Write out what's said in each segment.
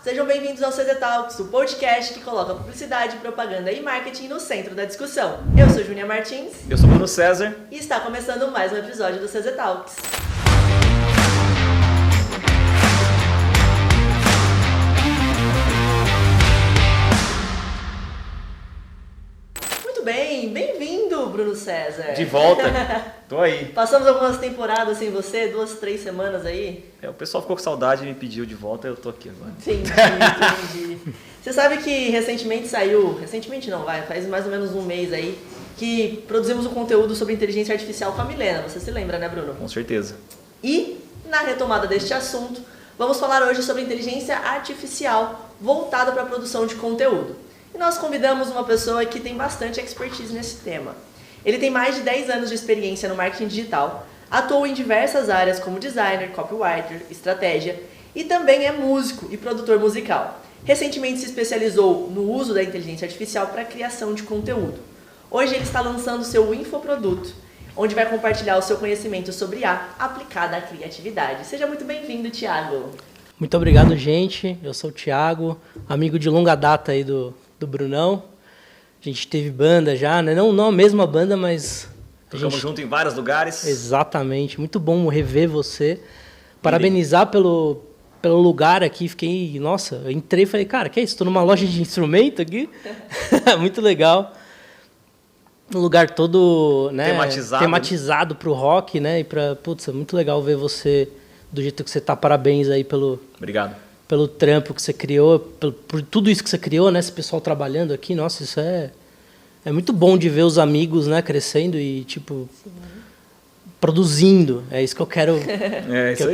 Sejam bem-vindos ao CZ Talks, o podcast que coloca publicidade, propaganda e marketing no centro da discussão. Eu sou Júnia Martins. Eu sou Bruno César. E está começando mais um episódio do CZ Talks. Muito bem, bem-vindo, Bruno César. De volta, tô aí. Passamos algumas temporadas sem você, 2, 3 semanas aí. O pessoal ficou com saudade e me pediu de volta, eu tô aqui agora. Entendi. Você sabe que recentemente saiu, faz mais ou menos um mês aí, que produzimos um conteúdo sobre inteligência artificial com a Milena. Você se lembra, né, Bruno? Com certeza. E, na retomada deste assunto, vamos falar hoje sobre inteligência artificial voltada para a produção de conteúdo. E nós convidamos uma pessoa que tem bastante expertise nesse tema. Ele tem mais de 10 anos de experiência no marketing digital, atuou em diversas áreas como designer, copywriter, estratégia e também é músico e produtor musical. Recentemente se especializou no uso da inteligência artificial para a criação de conteúdo. Hoje ele está lançando seu infoproduto, onde vai compartilhar o seu conhecimento sobre IA aplicada à criatividade. Seja muito bem-vindo, Thiago. Muito obrigado, gente. Eu sou o Thiago, amigo de longa data aí do Brunão. A gente teve banda já, né? Não a mesma banda, mas... Ficamos juntos em vários lugares. Exatamente. Muito bom rever você. Parabenizar pelo lugar aqui. Eu entrei e falei, cara, que é isso? Estou numa loja de instrumento aqui. Muito legal. Um lugar todo, né, tematizado para o rock, né? E é muito legal ver você do jeito que você tá. Parabéns aí Obrigado. Pelo trampo que você criou, por tudo isso que você criou, né? Esse pessoal trabalhando aqui, nossa, isso é muito bom de ver os amigos, né, crescendo e, produzindo. É isso que eu quero,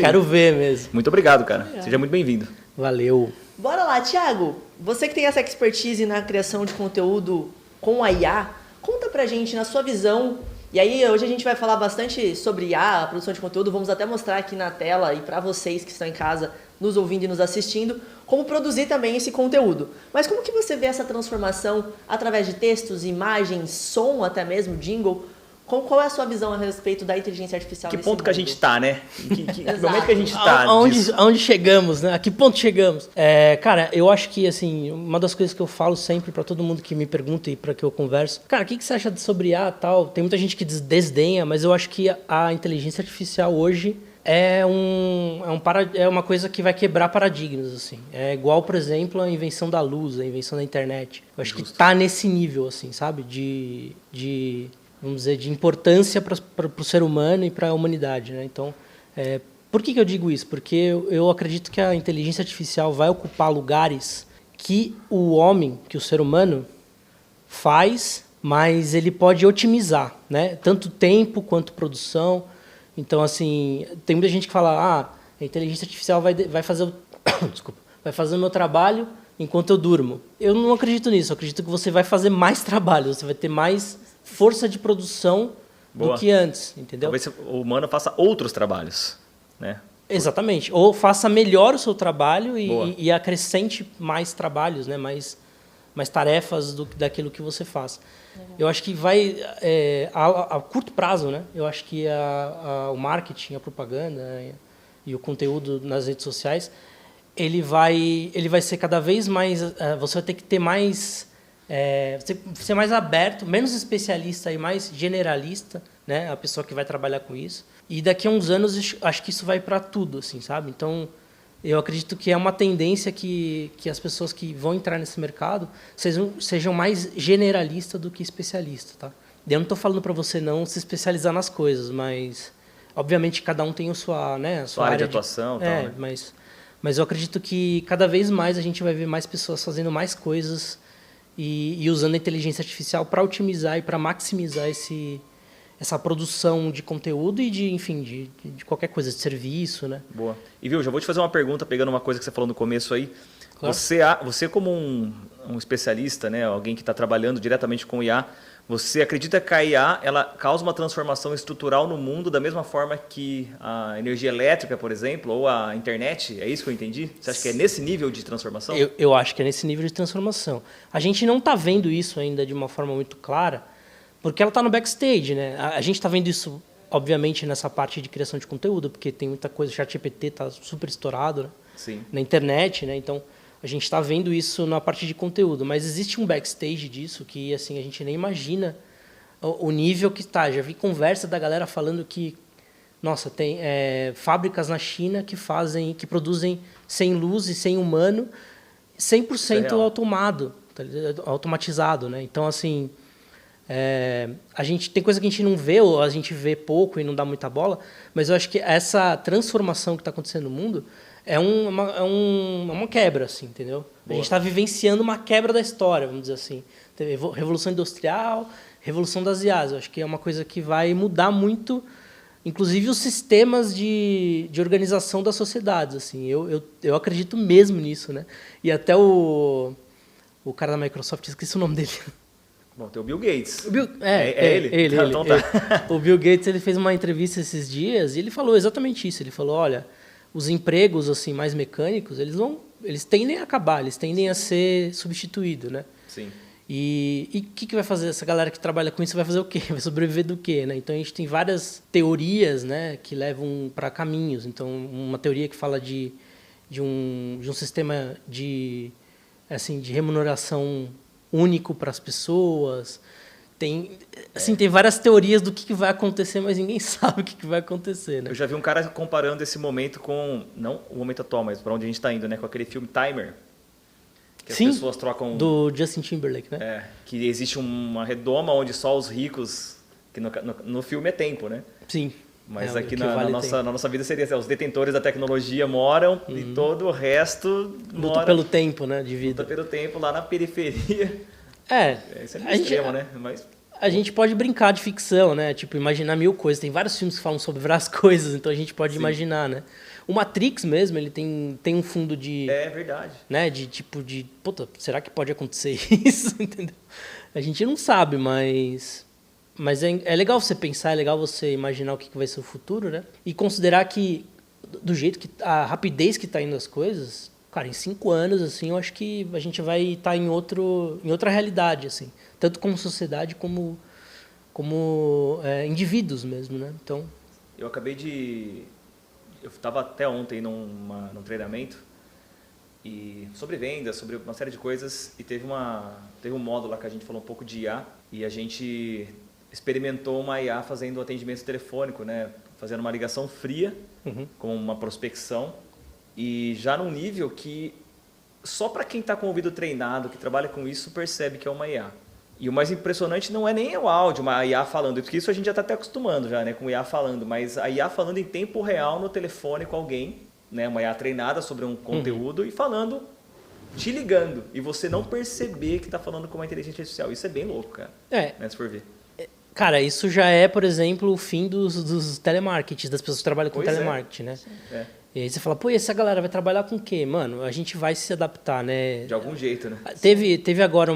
quero ver mesmo. Muito obrigado, cara. Seja muito bem-vindo. Valeu. Bora lá, Thiago. Você que tem essa expertise na criação de conteúdo com a IA, conta pra gente, na sua visão. E aí, hoje a gente vai falar bastante sobre IA, a produção de conteúdo. Vamos até mostrar aqui na tela e para vocês que estão em casa nos ouvindo e nos assistindo, como produzir também esse conteúdo. Mas como que você vê essa transformação através de textos, imagens, som, até mesmo, jingle? Qual é a sua visão a respeito da inteligência artificial? Que ponto que a gente está, né? Que momento que a gente está? Aonde chegamos, né? A que ponto chegamos? Cara, eu acho que, assim, uma das coisas que eu falo sempre para todo mundo que me pergunta e para que eu converso, cara, o que você acha sobre IA e tal? Tem muita gente que desdenha, mas eu acho que a inteligência artificial hoje é uma coisa que vai quebrar paradigmas, assim. É igual, por exemplo, a invenção da luz, a invenção da internet. Eu acho que está nesse nível, assim, sabe? Vamos dizer, de importância para o ser humano e para a humanidade, né? Então, por que eu digo isso? Porque eu acredito que a inteligência artificial vai ocupar lugares que o homem, que o ser humano faz, mas ele pode otimizar, né? Tanto tempo quanto produção. Então, assim, tem muita gente que fala, a inteligência artificial vai fazer vai fazer o meu trabalho enquanto eu durmo. Eu não acredito nisso, eu acredito que você vai fazer mais trabalho, você vai ter mais força de produção do que antes, entendeu? Talvez o humano faça outros trabalhos, né? Exatamente. Ou faça melhor o seu trabalho e acrescente mais trabalhos, né? Mais tarefas daquilo que você faz. Eu acho que vai, a curto prazo, né? Eu acho que o marketing, a propaganda e o conteúdo nas redes sociais, ele vai ser cada vez mais... você vai ter que ter mais... ser mais aberto, menos especialista e mais generalista, né? A pessoa que vai trabalhar com isso. E daqui a uns anos, acho que isso vai para tudo, assim, sabe? Então, eu acredito que é uma tendência que as pessoas que vão entrar nesse mercado sejam mais generalistas do que especialistas, tá? Eu não estou falando para você não se especializar nas coisas, mas, obviamente, cada um tem a sua área de atuação. Né? Mas eu acredito que cada vez mais a gente vai ver mais pessoas fazendo mais coisas e usando a inteligência artificial para otimizar e para maximizar essa produção de conteúdo e de qualquer coisa, de serviço, né? Boa. E já vou te fazer uma pergunta, pegando uma coisa que você falou no começo aí. Claro. Você como um especialista, né, alguém que está trabalhando diretamente com IA, você acredita que a IA ela causa uma transformação estrutural no mundo da mesma forma que a energia elétrica, por exemplo, ou a internet? É isso que eu entendi? Você acha que é nesse nível de transformação? Eu acho que é nesse nível de transformação. A gente não está vendo isso ainda de uma forma muito clara, porque ela está no backstage, né? A gente está vendo isso, obviamente, nessa parte de criação de conteúdo, porque tem muita coisa, o ChatGPT está super estourado, né? Sim. Na internet, né? Então, A gente está vendo isso na parte de conteúdo, mas existe um backstage disso que assim a gente nem imagina o nível que está. Já vi conversa da galera falando que, nossa, tem fábricas na China que produzem sem luz e sem humano, 100% automatizado, né? Então, assim, a gente tem coisa que a gente não vê, ou a gente vê pouco e não dá muita bola, mas eu acho que essa transformação que está acontecendo no mundo é uma quebra, assim, entendeu? Boa. A gente está vivenciando uma quebra da história, vamos dizer assim. Teve Revolução Industrial, Revolução das IAs. Eu acho que é uma coisa que vai mudar muito, inclusive os sistemas de organização das sociedades. Assim. Eu acredito mesmo nisso, né? E até o cara da Microsoft, esqueci o nome dele. Bom, tem o Bill Gates. Ele. Então tá. O Bill Gates, ele fez uma entrevista esses dias e ele falou exatamente isso. Ele falou, olha, os empregos assim mais mecânicos, eles tendem a acabar, eles tendem a ser substituídos, né? Sim. E o que vai fazer essa galera que trabalha com isso? Vai fazer o quê? Vai sobreviver do quê? Né? Então, a gente tem várias teorias, né, que levam para caminhos. Então, uma teoria que fala de um sistema de remuneração único para as pessoas. Tem várias teorias do que vai acontecer, mas ninguém sabe o que vai acontecer. Né? Eu já vi um cara comparando esse momento com, não o momento atual, mas para onde a gente está indo, né, com aquele filme Timer. Que Sim, as pessoas trocam... do Justin Timberlake, né? Que existe uma redoma onde só os ricos... Que no filme é tempo, né? Sim. Mas aqui na nossa vida seria assim, os detentores da tecnologia moram e todo o resto luta pelo tempo, né, de vida. Luta pelo tempo lá na periferia. Isso é meio extremo, né? Mas... A gente pode brincar de ficção, né? Tipo, imaginar mil coisas. Tem vários filmes que falam sobre várias coisas, então a gente pode imaginar, né? O Matrix mesmo, ele tem um fundo de... É verdade. Né? Puta, será que pode acontecer isso? Entendeu? A gente não sabe, mas é legal você pensar, é legal você imaginar o que vai ser o futuro, né? E considerar que, do jeito que... A rapidez que tá indo as coisas... Cara, em 5 anos, assim, eu acho que a gente vai estar em outra realidade, assim. Tanto como sociedade, como indivíduos mesmo, né? Então... Eu estava até ontem num treinamento e sobre vendas, sobre uma série de coisas, e teve um módulo lá que a gente falou um pouco de IA, e a gente experimentou uma IA fazendo atendimento telefônico, né? Fazendo uma ligação fria, com uma prospecção, e já num nível que só para quem está com o ouvido treinado, que trabalha com isso, percebe que é uma IA. E o mais impressionante não é nem o áudio, uma IA falando, porque isso a gente já está até acostumando já, né, com IA falando, mas a IA falando em tempo real no telefone com alguém, né, uma IA treinada sobre um conteúdo e falando, te ligando, e você não perceber que está falando com uma inteligência artificial. Isso é bem louco, cara, né, se for ver. Cara, isso já é, por exemplo, o fim dos telemarketing, das pessoas que trabalham com telemarketing, né? E aí você fala, pô, e essa galera vai trabalhar com o quê? Mano, a gente vai se adaptar, né? De algum jeito, né? Teve agora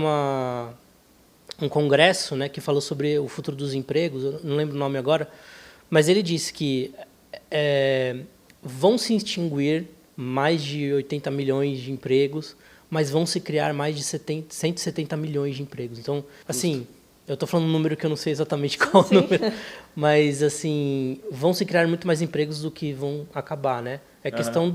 um congresso, né, que falou sobre o futuro dos empregos, eu não lembro o nome agora, mas ele disse que vão se extinguir mais de 80 milhões de empregos, mas vão se criar mais de 170 milhões de empregos. Então, assim... Eu estou falando um número que eu não sei exatamente qual é o número, mas assim, vão se criar muito mais empregos do que vão acabar, né? É questão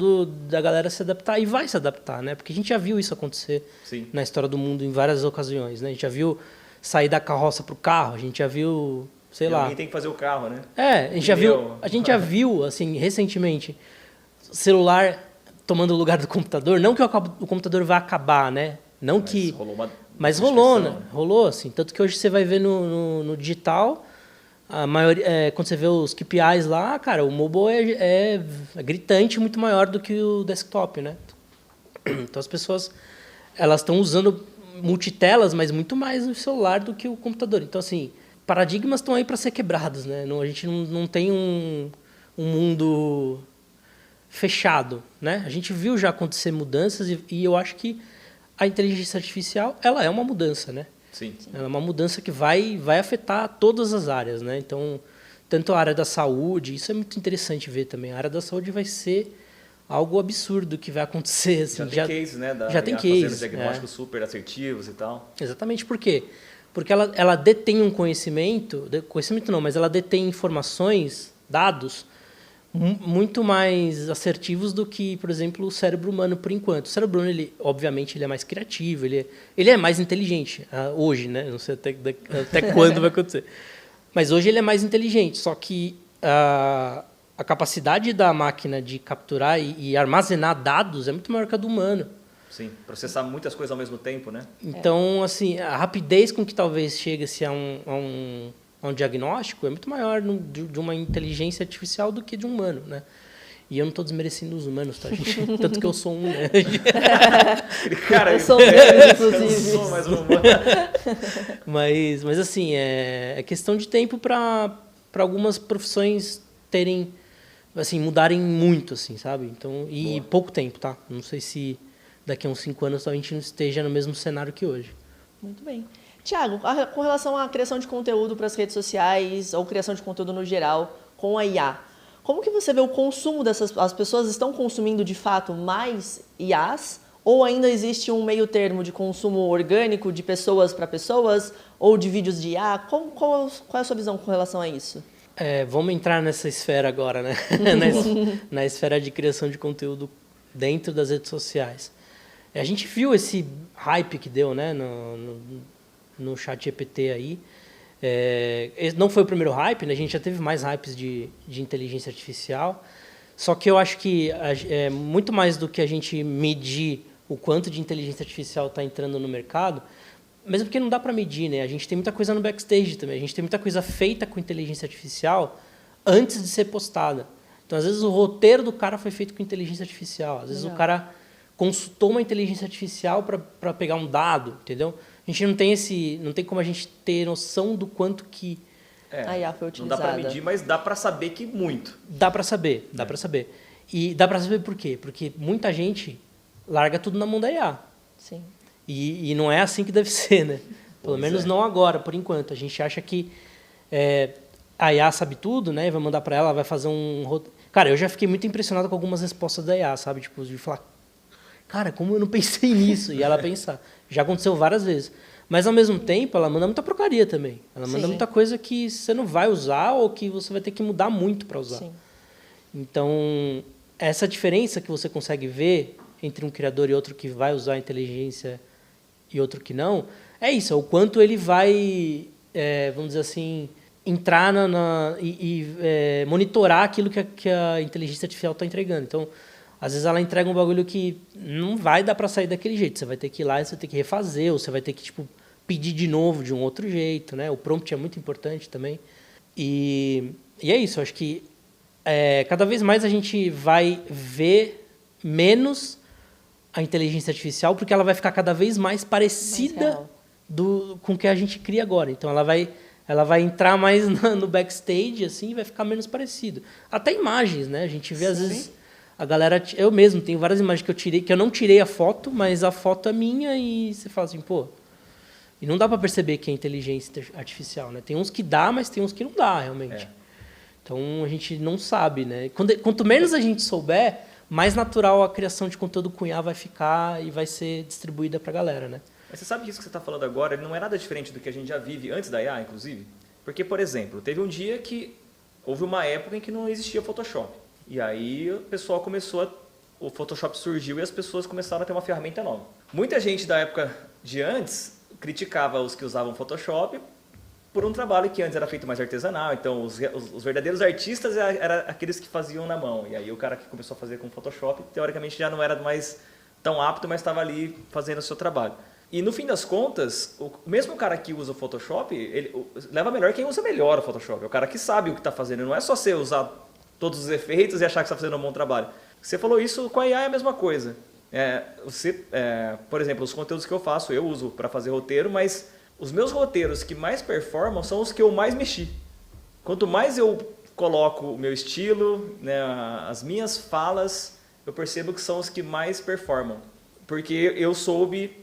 da galera se adaptar, e vai se adaptar, né? Porque a gente já viu isso acontecer na história do mundo em várias ocasiões, né? A gente já viu sair da carroça para o carro, a gente já viu, sei lá... Alguém tem que fazer o carro, né? A gente já viu, assim, recentemente, celular tomando o lugar do computador. Não que o computador vá acabar, né? Não mas que... Mas rolou, né? Rolou, assim. Tanto que hoje você vai ver no digital, a maioria, quando você vê os KPIs lá, cara, o mobile é gritante, muito maior do que o desktop, né? Então as pessoas, elas estão usando multitelas, mas muito mais no celular do que o computador. Então, assim, paradigmas estão aí para ser quebrados, né? A gente não tem um mundo fechado, né? A gente viu já acontecer mudanças e eu acho que a inteligência artificial, ela é uma mudança, né? Sim. Ela é uma mudança que vai afetar todas as áreas, né? Então, tanto a área da saúde, isso é muito interessante ver também. A área da saúde vai ser algo absurdo que vai acontecer. Assim, já tem case, né? Já tem case. Fazendo diagnósticos super assertivos e tal. Exatamente. Por quê? Porque ela detém um conhecimento não, mas ela detém informações, dados, muito mais assertivos do que, por exemplo, o cérebro humano por enquanto. O cérebro humano, obviamente, ele é mais criativo, ele é mais inteligente hoje, né? Não sei até quando vai acontecer. Mas hoje ele é mais inteligente, só que a capacidade da máquina de capturar e armazenar dados é muito maior que a do humano. Sim, processar muitas coisas ao mesmo tempo, né? Então, assim, a rapidez com que talvez chegue-se a um diagnóstico é muito maior de uma inteligência artificial do que de um humano, né? E eu não estou desmerecendo os humanos, tá, gente? Tanto que eu sou um, né? Cara, eu sou menos, inclusive. Eu sou mais um humano. Mas assim, é questão de tempo para algumas profissões terem, assim, mudarem muito, assim, sabe? Então, e pouco tempo, tá? Não sei se daqui a uns 5 anos a gente não esteja no mesmo cenário que hoje. Muito bem. Tiago, com relação à criação de conteúdo para as redes sociais ou criação de conteúdo no geral com a IA, como que você vê o consumo as pessoas estão consumindo de fato mais IAs ou ainda existe um meio termo de consumo orgânico de pessoas para pessoas ou de vídeos de IA? Qual é a sua visão com relação a isso? Vamos entrar nessa esfera agora, né? na esfera de criação de conteúdo dentro das redes sociais. A gente viu esse hype que deu, né, no ChatGPT aí. Não foi o primeiro hype, né? A gente já teve mais hypes de inteligência artificial. Só que eu acho que muito mais do que a gente medir o quanto de inteligência artificial está entrando no mercado, mesmo porque não dá para medir, né? A gente tem muita coisa no backstage também. A gente tem muita coisa feita com inteligência artificial antes de ser postada. Então, às vezes, o roteiro do cara foi feito com inteligência artificial. Às vezes, o cara consultou uma inteligência artificial para pegar um dado, entendeu? A gente não tem como a gente ter noção do quanto que a IA foi utilizada. Não dá para medir, mas dá para saber que muito. Dá para saber, dá para saber. E dá para saber por quê? Porque muita gente larga tudo na mão da IA. Sim. E não é assim que deve ser, né? Pelo menos não agora, por enquanto. A gente acha que a IA sabe tudo, né? Vai mandar para ela, vai fazer um roteiro. Cara, eu já fiquei muito impressionado com algumas respostas da IA, sabe? Tipo, de falar, cara, como eu não pensei nisso? E ela pensar. Já aconteceu várias vezes. Mas, ao mesmo tempo, ela manda muita porcaria também. Ela manda muita coisa que você não vai usar ou que você vai ter que mudar muito para usar. Sim. Então, essa diferença que você consegue ver entre um criador e outro que vai usar a inteligência e outro que não, é isso. É o quanto ele vai, vamos dizer assim, entrar e monitorar aquilo que a inteligência artificial está entregando. Então, às vezes ela entrega um bagulho que não vai dar para sair daquele jeito. Você vai ter que ir lá e você vai ter que refazer, ou você vai ter que pedir de novo de um outro jeito, né? O prompt é muito importante também. E é isso, eu acho que cada vez mais a gente vai ver menos a inteligência artificial, porque ela vai ficar cada vez mais parecida com o que a gente cria agora. Então ela vai entrar mais no backstage, assim, e vai ficar menos parecido. Até imagens, né? A gente vê, às vezes, a galera... Eu mesmo tenho várias imagens que eu tirei, que eu não tirei a foto, mas a foto é minha e você fala assim, pô... E não dá para perceber que é inteligência artificial, né? Tem uns que dá, mas tem uns que não dá, realmente. Então, a gente não sabe, né? Quanto menos a gente souber, mais natural a criação de conteúdo com IA vai ficar e vai ser distribuída para a galera, né? Mas você sabe que isso que você está falando agora não é nada diferente do que a gente já vive antes da IA, inclusive? Porque, por exemplo, teve um dia que houve uma época em que não existia Photoshop. E aí o pessoal o Photoshop surgiu e as pessoas começaram a ter uma ferramenta nova. Muita gente da época de antes criticava os que usavam Photoshop por um trabalho que antes era feito mais artesanal. Então, os verdadeiros artistas eram aqueles que faziam na mão. E aí o cara que começou a fazer com Photoshop, teoricamente já não era mais tão apto, mas estava ali fazendo o seu trabalho. E no fim das contas, o mesmo cara que usa o Photoshop, ele leva melhor quem usa melhor o Photoshop. É o cara que sabe o que está fazendo. Não é só você usar todos os efeitos e achar que está fazendo um bom trabalho. Você falou isso com a IA, é a mesma coisa. Por exemplo, os conteúdos que eu faço, eu uso para fazer roteiro, mas os meus roteiros que mais performam são os que eu mais mexi. Quanto mais eu coloco o meu estilo, né, as minhas falas, eu percebo que são os que mais performam. Porque eu soube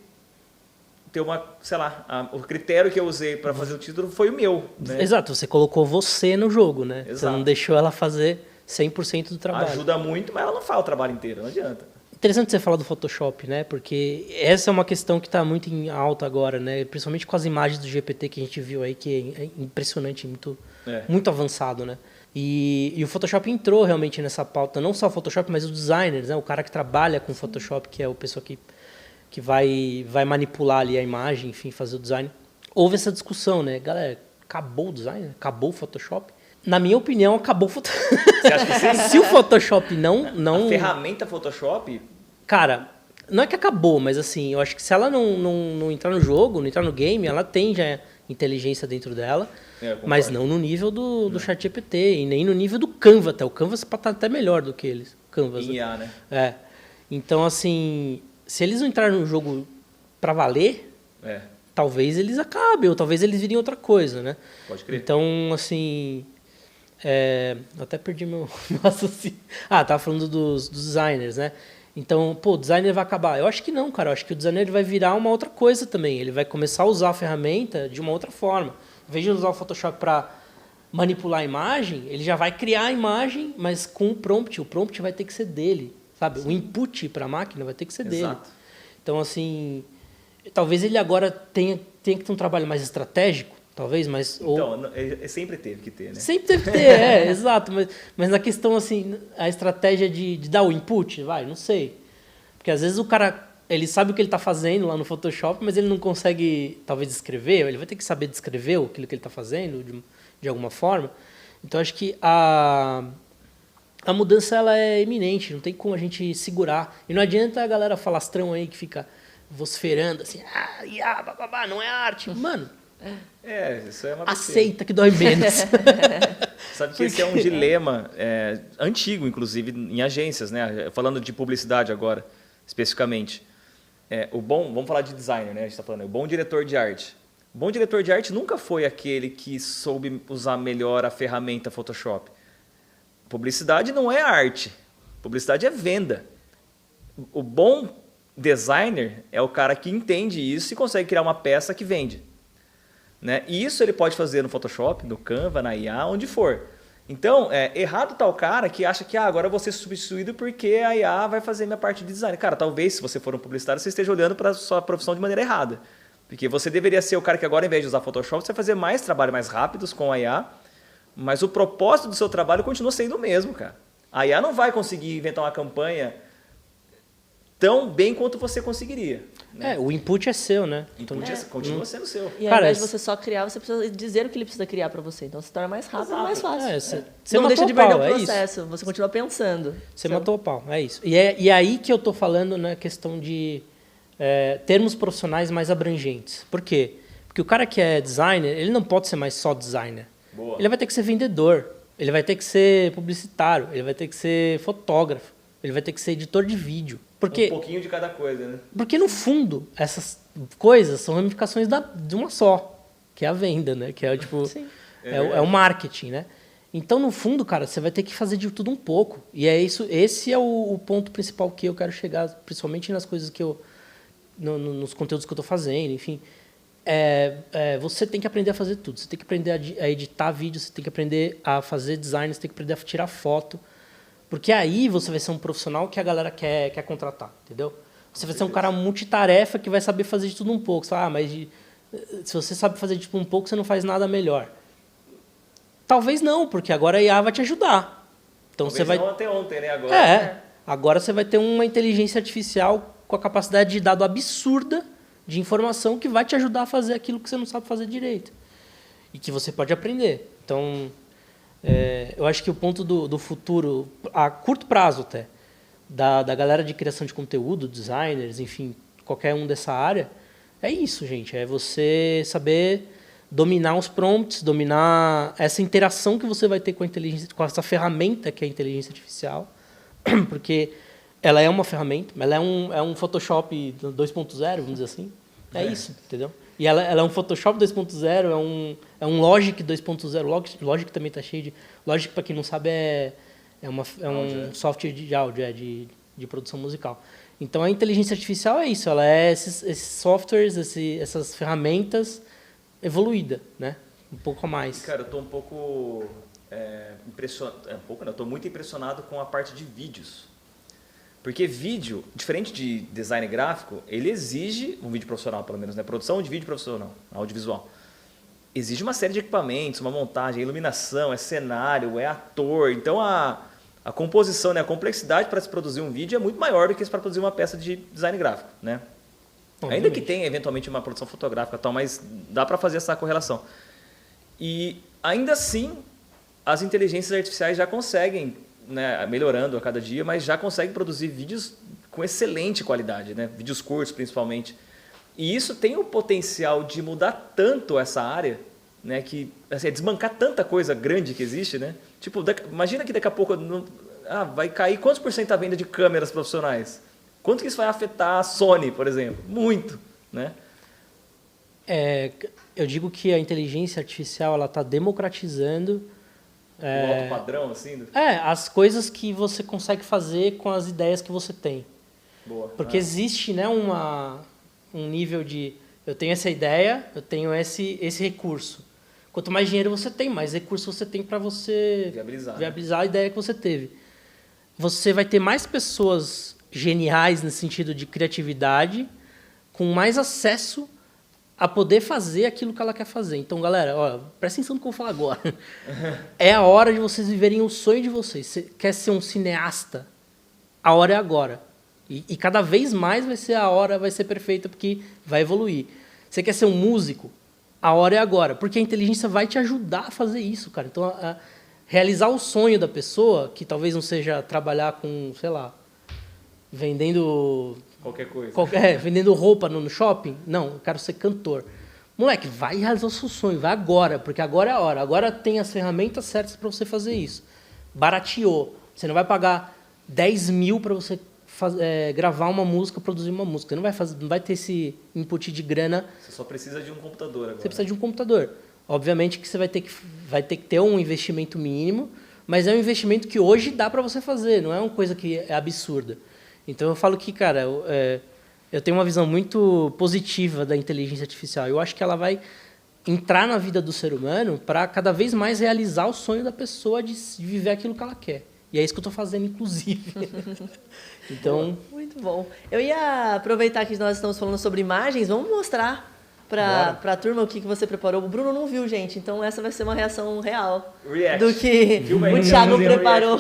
ter o critério que eu usei para fazer o título foi o meu. Né? Exato, você colocou você no jogo, né? Exato. Você não deixou ela fazer 100% do trabalho. Ajuda muito, mas ela não faz o trabalho inteiro, não adianta. Interessante você falar do Photoshop, né? Porque essa é uma questão que está muito em alta agora, né? Principalmente com as imagens do GPT que a gente viu aí, que é impressionante, muito avançado, né? E o Photoshop entrou realmente nessa pauta, não só o Photoshop, mas os designers, né? O cara que trabalha com Photoshop, que é o pessoa que vai manipular ali a imagem, enfim, fazer o design. Houve essa discussão, né? Galera, acabou o design? Acabou o Photoshop? Na minha opinião, acabou o Photoshop. Você acha que sim? Se o Photoshop não... A ferramenta Photoshop... Cara, não é que acabou, mas assim, eu acho que se ela não entrar no jogo, não entrar no game, ela tem já inteligência dentro dela, mas não no nível do ChatGPT e nem no nível do Canva até. O Canva pode estar até melhor do que eles. Canvas, em IA, né? É. Então, assim, se eles não entrarem no jogo pra valer, talvez eles acabem, ou talvez eles virem outra coisa, né? Pode crer. Então, assim... eu até perdi meu raciocínio. Tava falando dos designers, né? Então, o designer vai acabar. Eu acho que não, cara. Eu acho que o designer vai virar uma outra coisa também. Ele vai começar a usar a ferramenta de uma outra forma. Em vez de usar o Photoshop para manipular a imagem, ele já vai criar a imagem, mas com o prompt. O prompt vai ter que ser dele, sabe? Sim. O input para a máquina vai ter que ser dele. Então, assim, talvez ele agora tenha que ter um trabalho mais estratégico. Talvez, mas... Então, sempre teve que ter, né? Sempre teve que ter, exato. Mas na questão, assim, a estratégia de dar o input, não sei. Porque às vezes o cara, ele sabe o que ele está fazendo lá no Photoshop, mas ele não consegue, talvez, descrever. Ele vai ter que saber descrever aquilo que ele está fazendo, de alguma forma. Então, acho que a mudança, ela é iminente. Não tem como a gente segurar. E não adianta a galera falastrão aí que fica vociferando, assim, não é arte. Mano... isso é uma aceita que dói menos. Sabe que esse é um dilema antigo, inclusive, em agências, né? Falando de publicidade agora, especificamente. Vamos falar de designer, né? A gente está falando, o bom diretor de arte. O bom diretor de arte nunca foi aquele que soube usar melhor a ferramenta Photoshop. Publicidade não é arte. Publicidade é venda. O bom designer é o cara que entende isso e consegue criar uma peça que vende. Né? E isso ele pode fazer no Photoshop, no Canva, na IA, onde for. Então, errado está o cara que acha que agora eu vou ser substituído porque a IA vai fazer minha parte de design. Cara, talvez se você for um publicitário, você esteja olhando para a sua profissão de maneira errada. Porque você deveria ser o cara que agora, ao invés de usar Photoshop, você vai fazer mais trabalho mais rápidos com a IA, mas o propósito do seu trabalho continua sendo o mesmo, cara. A IA não vai conseguir inventar uma campanha tão bem quanto você conseguiria. Né? O input é seu, né? O input continua sendo seu. E ao invés de você só criar, você precisa dizer o que ele precisa criar para você. Então, se torna mais rápido e mais fácil. Você não deixa de perder o processo, isso. você continua pensando. Você matou o pau, é isso. E aí que eu tô falando na questão de termos profissionais mais abrangentes. Por quê? Porque o cara que é designer, ele não pode ser mais só designer. Boa. Ele vai ter que ser vendedor, ele vai ter que ser publicitário, ele vai ter que ser fotógrafo, ele vai ter que ser editor de vídeo. Porque, um pouquinho de cada coisa, né? Porque, no fundo, essas coisas são ramificações de uma só, que é a venda, né? Que é, tipo, é o marketing, né? Então, no fundo, cara, você vai ter que fazer de tudo um pouco. E esse é o ponto principal que eu quero chegar, principalmente nas coisas que nos conteúdos que eu estou fazendo, enfim. Você tem que aprender a fazer tudo. Você tem que aprender a editar vídeo, você tem que aprender a fazer design, você tem que aprender a tirar foto. Porque aí você vai ser um profissional que a galera quer contratar, entendeu? Você vai ser um cara multitarefa que vai saber fazer de tudo um pouco. Mas se você sabe fazer de tudo um pouco, você não faz nada melhor. Talvez não, porque agora a IA vai te ajudar. Então Talvez você vai... não até ontem, né? Agora, agora você vai ter uma inteligência artificial com a capacidade de dado absurda de informação que vai te ajudar a fazer aquilo que você não sabe fazer direito. E que você pode aprender. Então... eu acho que o ponto do futuro, a curto prazo até, da galera de criação de conteúdo, designers, enfim, qualquer um dessa área, é isso, gente. É você saber dominar os prompts, dominar essa interação que você vai ter com a inteligência, com essa ferramenta que é a inteligência artificial, porque ela é uma ferramenta, ela é um Photoshop 2.0, vamos dizer assim. É isso, entendeu? E ela é um Photoshop 2.0, é um Logic 2.0. Logic também está cheio de... Logic, para quem não sabe, é um software de áudio, de produção musical. Então, a inteligência artificial é isso. Ela é esses softwares, essas ferramentas evoluídas, né? Um pouco a mais. Cara, eu estou um pouco impressionado... eu estou muito impressionado com a parte de vídeos. Porque vídeo, diferente de design gráfico, ele exige um vídeo profissional, pelo menos, né? Produção de vídeo profissional, audiovisual. exige uma série de equipamentos, uma montagem, iluminação, é cenário, é ator. Então a composição, né, a complexidade para se produzir um vídeo é muito maior do que para produzir uma peça de design gráfico, né? Ainda que tenha eventualmente uma produção fotográfica e tal, mas dá para fazer essa correlação. E ainda assim, as inteligências artificiais já conseguem, né, melhorando a cada dia, mas já conseguem produzir vídeos com excelente qualidade, né? Vídeos curtos principalmente. E isso tem o potencial de mudar tanto essa área, né, que assim, desbancar tanta coisa grande que existe, né? Tipo, imagina que daqui a pouco vai cair quantos por cento a venda de câmeras profissionais? Quanto que isso vai afetar a Sony, por exemplo? Muito, né? Eu digo que a inteligência artificial ela está democratizando O alto padrão, assim? as coisas que você consegue fazer com as ideias que você tem. Boa. Porque existe, né, um nível de eu tenho essa ideia, eu tenho esse recurso. Quanto mais dinheiro você tem, mais recurso você tem para você viabilizar a ideia que você teve. Você vai ter mais pessoas geniais no sentido de criatividade, com mais acesso a poder fazer aquilo que ela quer fazer. Então, galera, presta atenção no que eu vou falar agora. É a hora de vocês viverem o sonho de vocês. Você quer ser um cineasta? A hora é agora. E cada vez mais vai ser perfeita, porque vai evoluir. Você quer ser um músico? A hora é agora, porque a inteligência vai te ajudar a fazer isso, cara. Então, realizar o sonho da pessoa, que talvez não seja trabalhar com, sei lá, vendendo... Qualquer coisa. Vendendo roupa no shopping. Não, eu quero ser cantor. Moleque, vai realizar o seu sonho, vai agora, porque agora é a hora. Agora tem as ferramentas certas para você fazer isso. Barateou. Você não vai pagar 10 mil para você gravar uma música, produzir uma música. Você não vai ter esse input de grana. Você só precisa de um computador agora. Você precisa de um computador. Obviamente que você vai ter que ter um investimento mínimo, mas é um investimento que hoje dá para você fazer, não é uma coisa que é absurda. Então eu falo que, cara, eu tenho uma visão muito positiva da inteligência artificial. Eu acho que ela vai entrar na vida do ser humano para cada vez mais realizar o sonho da pessoa de viver aquilo que ela quer. E é isso que eu estou fazendo, inclusive. Então, muito bom. Eu ia aproveitar que nós estamos falando sobre imagens, vamos mostrar para a turma o que você preparou. O Bruno não viu, gente, então essa vai ser uma reação real do que o Thiago preparou.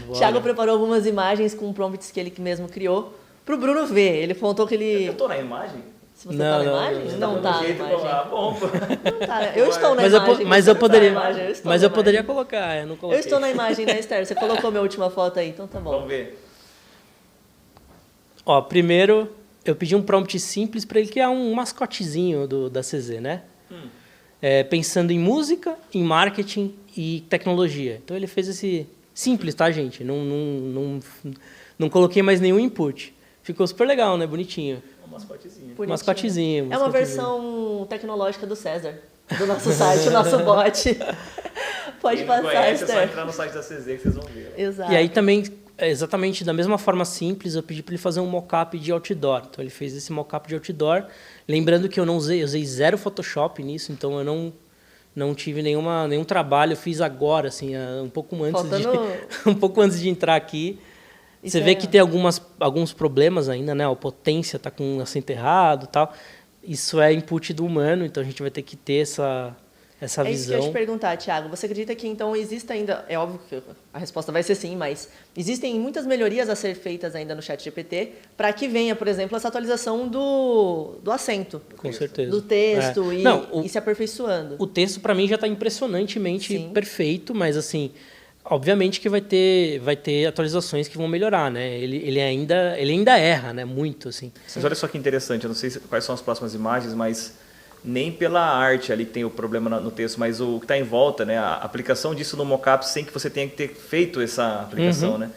O Thiago preparou algumas imagens com prompts que ele mesmo criou para o Bruno ver. Ele contou que ele... Eu estou na imagem? Se você está na imagem? Não está na imagem. Bom. Não tá, eu estou na imagem. Mas eu poderia colocar, eu não coloquei. Eu estou na imagem, né, Esther? Você colocou minha última foto aí, então tá bom. Vamos ver. Primeiro, eu pedi um prompt simples para ele criar um mascotezinho da CZ, né? Pensando em música, em marketing e tecnologia. Então ele fez esse... Simples, tá, gente? Não coloquei mais nenhum input. Ficou super legal, né? Bonitinho. Mascotezinho. É uma versão tecnológica do César, do nosso site, o nosso bot. Pode passar, Esther. É só entrar no site da CZ que vocês vão ver. Exato. E aí também, exatamente da mesma forma simples, eu pedi para ele fazer um mock-up de outdoor. Então ele fez esse mock-up de outdoor. Lembrando que eu usei zero Photoshop nisso, então eu não tive nenhum trabalho. Eu fiz agora, assim, um pouco antes de entrar aqui. Você vê que tem alguns problemas ainda, né? A potência está com o acento errado e tal. Isso é input do humano, então a gente vai ter que ter essa visão. É isso que eu ia te perguntar, Thiago. Você acredita que, então, existe ainda... É óbvio que a resposta vai ser sim, mas existem muitas melhorias a ser feitas ainda no ChatGPT para que venha, por exemplo, essa atualização do acento. Com certeza. Do texto e se aperfeiçoando. O texto, para mim, já está impressionantemente perfeito, mas, assim... Obviamente que vai ter atualizações que vão melhorar, né? Ele ainda erra, né? Muito, assim. Mas olha só que interessante, eu não sei quais são as próximas imagens, mas nem pela arte ali que tem o problema no texto, mas o que está em volta, né? A aplicação disso no mockup sem que você tenha que ter feito essa aplicação, né?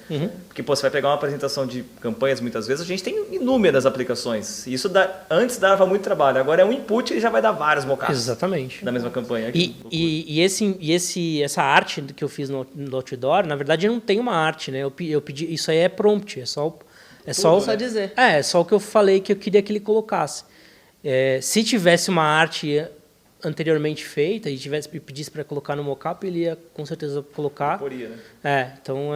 Porque você vai pegar uma apresentação de campanhas, muitas vezes, a gente tem inúmeras aplicações. E isso antes dava muito trabalho, agora é um input e já vai dar vários mockups. Exatamente. Da mesma campanha. Essa arte que eu fiz no outdoor, na verdade não tem uma arte, né? Eu pedi, isso aí é prompt, é só dizer. É só o que eu falei que eu queria que ele colocasse. Se tivesse uma arte anteriormente feita e pedisse para colocar no mockup, ele ia com certeza colocar. Poria, né? Então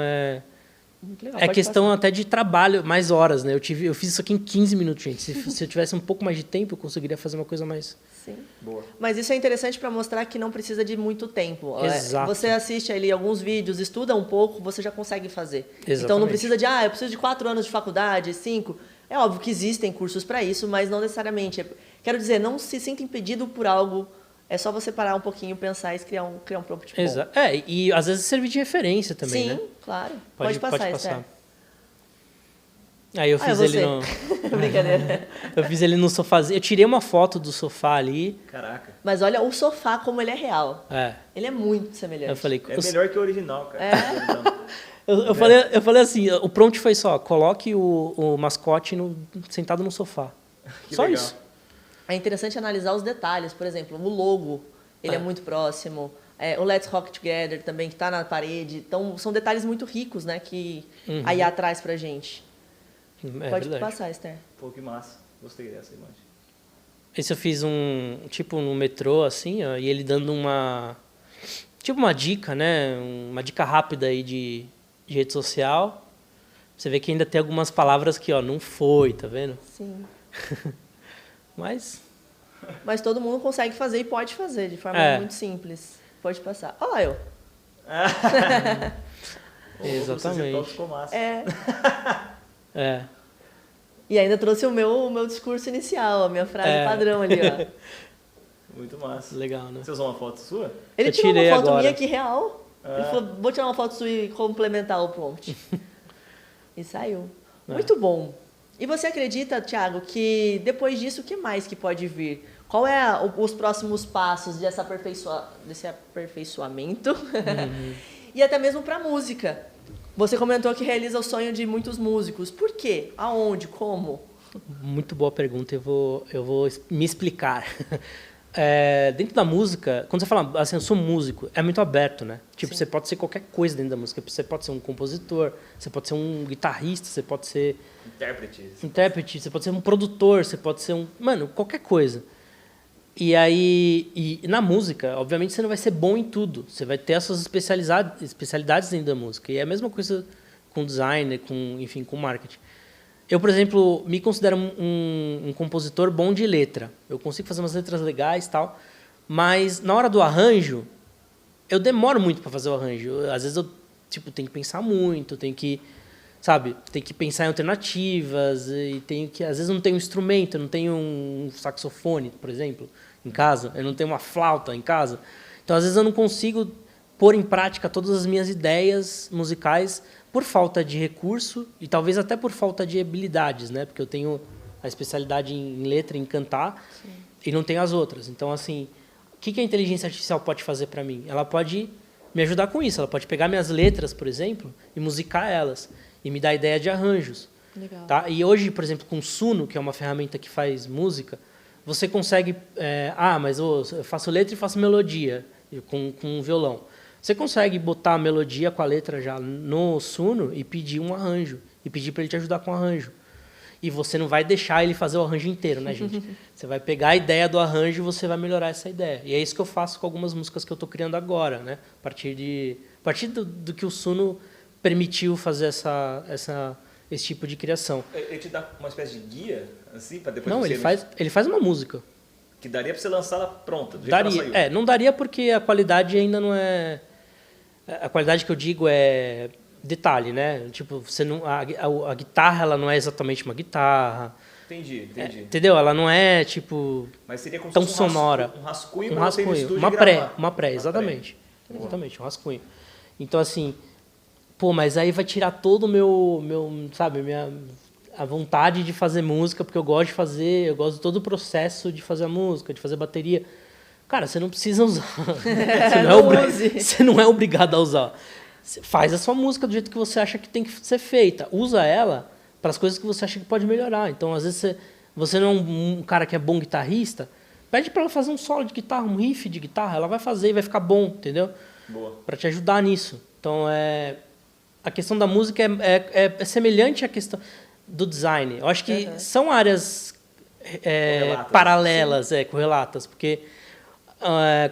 Muito legal, É pode questão passar. até de trabalho, mais horas, né? Eu fiz isso aqui em 15 minutos, gente. Se eu tivesse um pouco mais de tempo, eu conseguiria fazer uma coisa mais... Sim. Boa. Mas isso é interessante para mostrar que não precisa de muito tempo. Exato. Você assiste ali alguns vídeos, estuda um pouco, você já consegue fazer. Então não Exatamente. precisa de, eu preciso de 4 anos de faculdade, 5. É óbvio que existem cursos para isso, mas não necessariamente. Quero dizer, não se sinta impedido por algo. É só você parar um pouquinho, pensar e criar um prompt bom. Exato. E às vezes servir de referência também, Sim, né? claro. Pode passar, Esther. Aí eu fiz ele você. no... Brincadeira. Eu fiz ele no sofá. Eu tirei uma foto do sofá ali. Caraca. Mas olha o sofá como ele é real. É. Ele é muito semelhante. Eu falei... É melhor que o original, cara. Então, Eu falei assim, o prompt foi só, coloque o mascote sentado no sofá. Que Só legal. isso. É interessante analisar os detalhes. Por exemplo, o logo, ele é muito próximo. O Let's Rock Together também, que está na parede. Então, são detalhes muito ricos, né, que a IA traz pra gente. É Pode verdade. passar, Esther. Pô, que massa. Gostei dessa imagem. Esse eu fiz tipo no metrô, assim, ó, e ele dando tipo uma dica, né? Uma dica rápida aí de rede social. Você vê que ainda tem algumas palavras que, ó, não foi, tá vendo? Sim. Mas, Mas todo mundo consegue fazer e pode fazer de forma muito simples. Pode passar. Olha lá eu. exatamente. Ficou massa. É. E ainda trouxe o meu discurso inicial, a minha frase padrão ali, ó. Muito massa. Legal, né? Você usou uma foto sua? Ele Eu tirou uma tirei foto agora. minha aqui real. Ele falou, vou tirar uma foto sua e complementar o prompt. E saiu. Muito bom. E você acredita, Thiago, que depois disso, o que mais que pode vir? Qual é os próximos passos desse aperfeiçoamento? E até mesmo para a música. Você comentou que realiza o sonho de muitos músicos. Por quê? Aonde? Como? Muito boa pergunta, eu vou me explicar. Dentro da música, quando você fala assim, eu sou músico, é muito aberto, né? Tipo, Sim. você pode ser qualquer coisa dentro da música. Você pode ser um compositor, você pode ser um guitarrista, você pode ser intérprete, você pode ser um produtor, você pode ser mano, qualquer coisa. E aí, na música, obviamente você não vai ser bom em tudo. Você vai ter as suas especialidades dentro da música. E é a mesma coisa com design, enfim, com marketing. Eu, por exemplo, me considero um compositor bom de letra. Eu consigo fazer umas letras legais e tal. Mas na hora do arranjo, eu demoro muito para fazer o arranjo. Às vezes eu tenho que pensar muito, tenho que pensar em alternativas. E às vezes eu não tenho um instrumento, eu não tenho um saxofone, por exemplo, em casa. Eu não tenho uma flauta em casa. Então, às vezes eu não consigo pôr em prática todas as minhas ideias musicais por falta de recurso e talvez até por falta de habilidades, né? Porque eu tenho a especialidade em letra, em cantar, e não tenho as outras. Então, assim, o que a inteligência artificial pode fazer para mim? Ela pode me ajudar com isso. Ela pode pegar minhas letras, por exemplo, e musicar elas, e me dar ideia de arranjos. Legal. Tá? E hoje, por exemplo, com o Suno, que é uma ferramenta que faz música, você consegue... mas eu faço letra e faço melodia com um violão. Você consegue botar a melodia com a letra já no Suno e pedir um arranjo. E pedir para ele te ajudar com o arranjo. E você não vai deixar ele fazer o arranjo inteiro, né, gente? Você vai pegar a ideia do arranjo e você vai melhorar essa ideia. E é isso que eu faço com algumas músicas que eu estou criando agora, né? A partir do que o Suno permitiu fazer esse tipo de criação. Ele te dá uma espécie de guia, assim, para depois Não, você... ele faz uma música. Que daria para você lançar ela pronta, do jeito que ela Daria. saiu. Não daria porque a qualidade ainda não é... A qualidade que eu digo é detalhe, né? Tipo, você não, a guitarra ela não é exatamente uma guitarra. Entendi. Entendeu? Ela não é, tipo, Mas seria como tão se fosse sonora. Um rascunho Um para você ir no rascunho. estúdio Uma e pré, gravar. exatamente. Exatamente, um rascunho. Então, assim, mas aí vai tirar todo o sabe, a vontade de fazer música, porque eu gosto de todo o processo de fazer a música, de fazer bateria. Cara, você não precisa usar. Você não é obrigado a usar. Você faz a sua música do jeito que você acha que tem que ser feita. Usa ela para as coisas que você acha que pode melhorar. Então, às vezes, você não é um cara que é bom guitarrista, pede para ela fazer um solo de guitarra, um riff de guitarra, ela vai fazer e vai ficar bom, entendeu? Boa. Para te ajudar nisso. Então, a questão da música é semelhante à questão do design. Eu acho que são áreas paralelas, correlatas, porque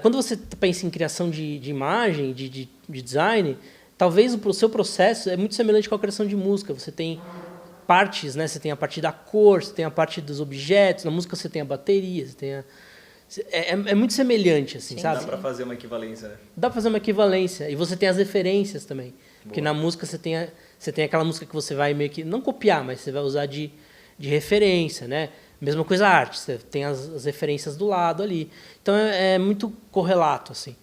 quando você pensa em criação de imagem, de design, talvez o seu processo é muito semelhante com a criação de música. Você tem partes, né? Você tem a parte da cor, você tem a parte dos objetos, na música você tem a bateria, você tem é muito semelhante, assim, Sim, sabe? Dá pra fazer uma equivalência, né? Dá pra fazer uma equivalência. E você tem as referências também. Porque na música você tem aquela música que você vai meio que, não copiar, mas você vai usar de referência, né? Mesma coisa a arte, você tem as referências do lado ali. Então é muito correlato, assim.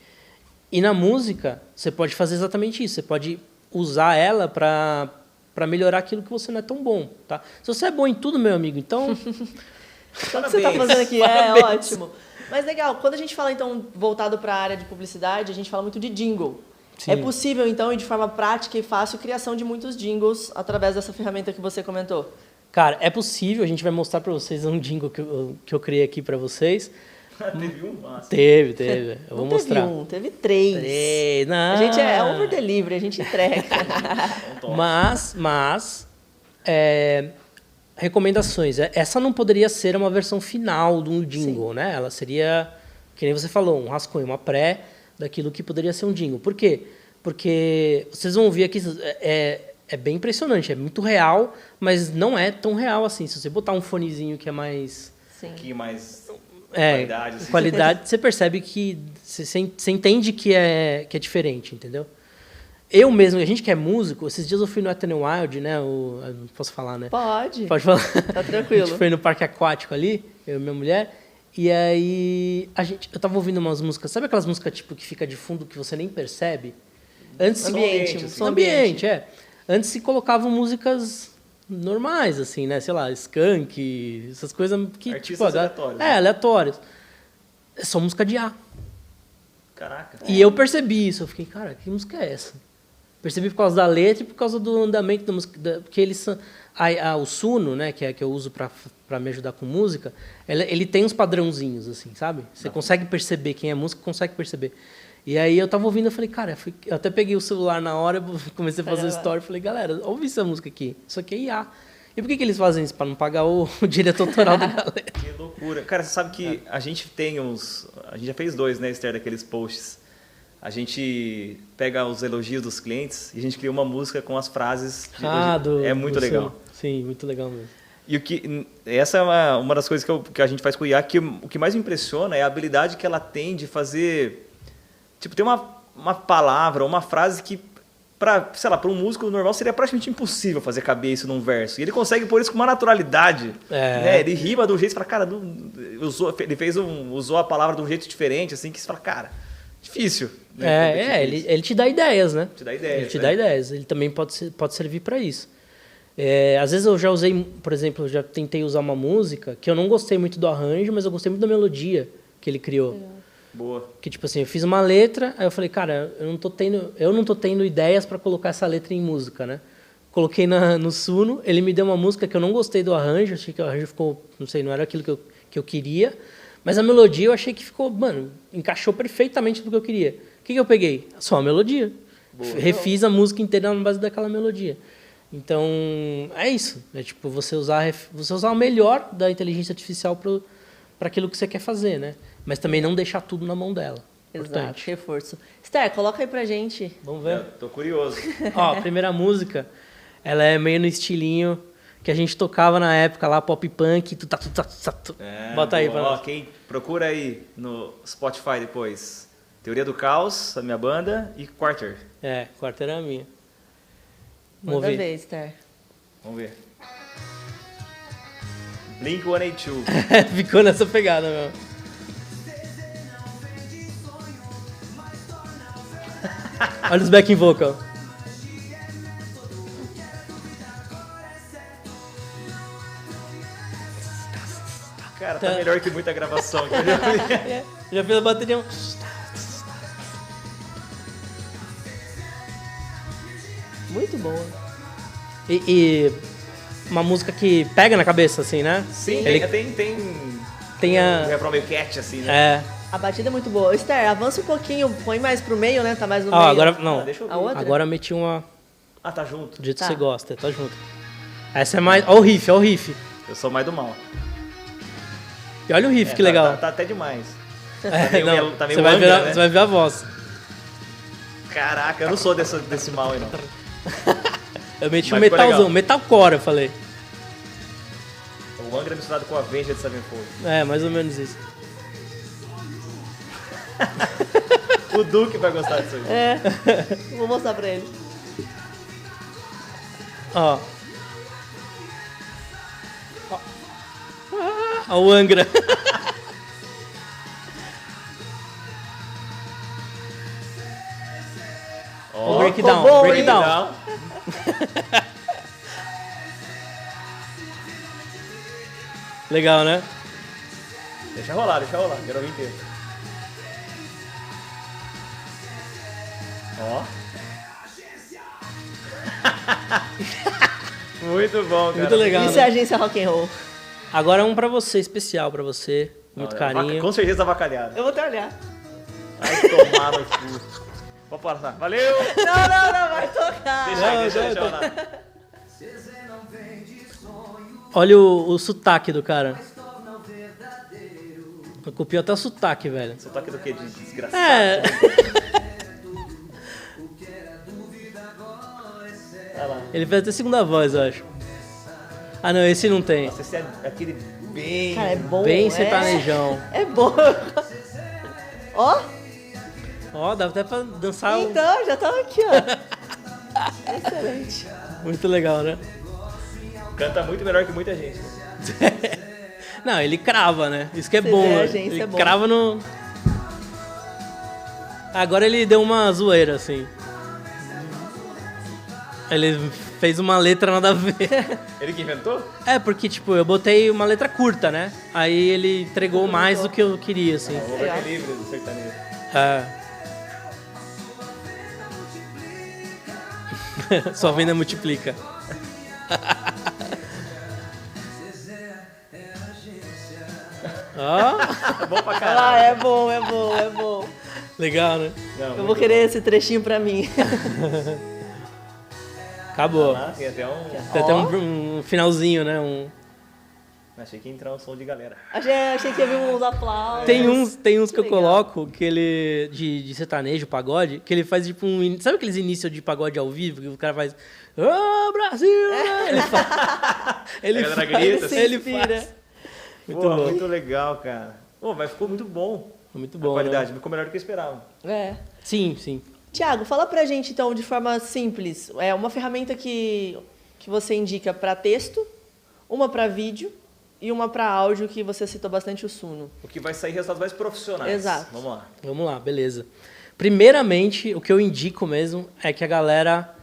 E na música, você pode fazer exatamente isso. Você pode usar ela para melhorar aquilo que você não é tão bom, tá? Se você é bom em tudo, meu amigo, então... O que você está fazendo aqui é ótimo. Mas legal, quando a gente fala, então, voltado para a área de publicidade, a gente fala muito de jingle. Sim. É possível, então, e de forma prática e fácil, criação de muitos jingles através dessa ferramenta que você comentou? Cara, é possível, a gente vai mostrar para vocês um jingle que eu criei aqui para vocês. Teve um massa. Teve. Eu vou Não mostrar. teve um, teve três. Não. A gente é over delivery, a gente entrega. Mas recomendações. Essa não poderia ser uma versão final de um jingle, Sim. né? Ela seria, que nem você falou, um rascunho, uma pré daquilo que poderia ser um jingle. Por quê? Porque vocês vão ver aqui, é bem impressionante, é muito real, mas não é tão real assim. Se você botar um fonezinho que é mais... Sim. Um pouquinho mais qualidade. Assim. Qualidade, você percebe que... Você entende que é diferente, entendeu? Eu mesmo, a gente que é músico, esses dias eu fui no Wet n Wild, né? Eu não posso falar, né? Pode. Pode falar. Tá tranquilo. A gente foi no parque aquático ali, eu e minha mulher, e aí eu tava ouvindo umas músicas, sabe aquelas músicas tipo que fica de fundo que você nem percebe? Antes Ambiente, som ambiente, Antes se colocavam músicas normais, assim, né? Sei lá, skunk, essas coisas que... Artistas aleatórios. Aleatórios. É só música de A. Caraca. E eu percebi isso, eu fiquei, cara, que música é essa? Percebi por causa da letra e por causa do andamento da música, porque eles são... o Suno, né, que eu uso para me ajudar com música, ele tem uns padrãozinhos, assim, sabe? Você consegue perceber, quem é músico consegue perceber. E aí eu tava ouvindo, eu falei, cara, eu até peguei o celular na hora, comecei a fazer story, falei, galera, ouve essa música aqui, isso aqui é IA. E por que eles fazem isso? Para não pagar o direito autoral da galera. Que loucura. Cara, você sabe que a gente tem a gente já fez 2, né, Esther, daqueles posts. A gente pega os elogios dos clientes e a gente cria uma música com as frases. É muito legal. Sim, muito legal mesmo. E essa é uma das coisas que a gente faz com o IA, que o que mais me impressiona é a habilidade que ela tem de fazer... Tipo, tem uma palavra, uma frase que, para um músico normal, seria praticamente impossível fazer caber isso num verso. E ele consegue pôr isso com uma naturalidade. Né? Ele rima de um jeito e fala, cara, usou a palavra de um jeito diferente, assim, que você fala, cara, difícil. Né? Ele te dá ideias, né? Ele te dá ideias. Ele também pode servir para isso. Às vezes eu já usei, por exemplo, eu já tentei usar uma música que eu não gostei muito do arranjo, mas eu gostei muito da melodia que ele criou. Boa. Que tipo assim, eu fiz uma letra, aí eu falei, cara, eu não tô tendo ideias para colocar essa letra em música, né? Coloquei no Suno, ele me deu uma música que eu não gostei do arranjo, achei que o arranjo ficou, não sei, não era aquilo que eu queria, mas a melodia eu achei que ficou, mano, encaixou perfeitamente do que eu queria. O que eu peguei? Só a melodia. Boa. Refiz a música inteira na base daquela melodia. Então, é isso. É tipo, você usar o melhor da inteligência artificial para aquilo que você quer fazer, né? Mas também não deixar tudo na mão dela. Exato, importante. Reforço. Esther, coloca aí pra gente. Vamos ver? Eu tô curioso. Ó, a primeira música, ela é meio no estilinho que a gente tocava na época lá, pop punk. Bota aí pra nós. Quem procura aí no Spotify depois. Teoria do Caos, a minha banda, e Quarter. Quarter era a minha. Manda ver, Esther. Vamos ver. Blink-182. Ficou nessa pegada mesmo. Olha os backing vocal. Cara, tá melhor que muita gravação que eu já vi. Já fez a bateria. Muito bom. E uma música que pega na cabeça, assim, né? Sim, tem a... um refrão meio cat, assim, né? A batida é muito boa. Esther, avança um pouquinho, põe mais pro meio, né? Tá mais no meio. Agora, não. Deixa eu ver. A outra? Agora eu meti uma... Tá junto. Do jeito que você gosta, tá junto. Essa é mais... Ó o riff. Eu sou mais do mal. E olha o riff, que legal. Tá até demais. Tá meio Wonder, né? Você vai ver a voz. Caraca, eu não sou desse mal aí, não. Eu meti um Mas ficou metalzão, legal. metalcore, eu falei. O Angra misturado com a Avenged Sevenfold. É, mais ou menos isso. O Duque vai gostar disso aí. É. Vou mostrar pra ele. Ó. Ó o Angra. Ó, O breakdown, ficou bom, breakdown. Legal, né? Deixa rolar, quero ouvir inteiro. Ó. Muito bom, cara. Muito legal, Isso é né? agência rock and roll. Agora um pra você, especial pra você. Muito Olha, carinho. Com certeza avacalhado. Eu vou até olhar. Vai tomar no cu. Pode passar. Valeu! Não, vai tocar. Deixa rolar. Olha o sotaque do cara. Copiou até o sotaque, velho. Sotaque do quê? De desgraçado? É. Vai lá. Ele fez até segunda voz, eu acho. Ah, não, esse não tem. Nossa, esse é aquele bem... Cara, é bom. Bem é. sertanejão. É bom. Ó, Ó, dá até pra dançar. então, já tava aqui, ó. Excelente. Muito legal, né? Canta muito melhor que muita gente. Não, ele crava, né? Isso que é Você bom, vê, né? gente, Ele é bom. crava no... Agora ele deu uma zoeira, assim. Ele fez uma letra nada a ver. Ele que inventou? É, porque, tipo, eu botei uma letra curta, né? Aí ele entregou mais do que eu queria, assim. O overequilíbrio do sertanejo. É. Sua venda multiplica. Ó, É bom pra Ah, caralho. é bom. legal, né? Não, Eu muito vou querer esse trechinho pra mim. Acabou. bom. Ah, tem até um... Tem até Ó. um finalzinho, né? Achei que ia entrar um som de galera. Achei que ia vir uns aplausos. Tem uns que eu legal. coloco que ele. De sertanejo, pagode, que ele faz tipo um. Sabe aqueles inícios de pagode ao vivo que o cara faz. Ô, Brasil! né? Ele faz. Ele A galera faz. grita, se Ele inspira. faz. Muito Pô, bom. muito legal, cara. Pô, mas ficou muito bom. Muito A bom. qualidade Né? ficou melhor do que eu esperava. É. Sim, sim. Tiago, fala pra gente então de forma simples. É uma ferramenta que você indica pra texto, uma pra vídeo e uma pra áudio, que você citou bastante o Suno. O que vai sair resultados mais profissionais. Exato. Vamos lá. Vamos lá, beleza. Primeiramente, o que eu indico mesmo é que a galera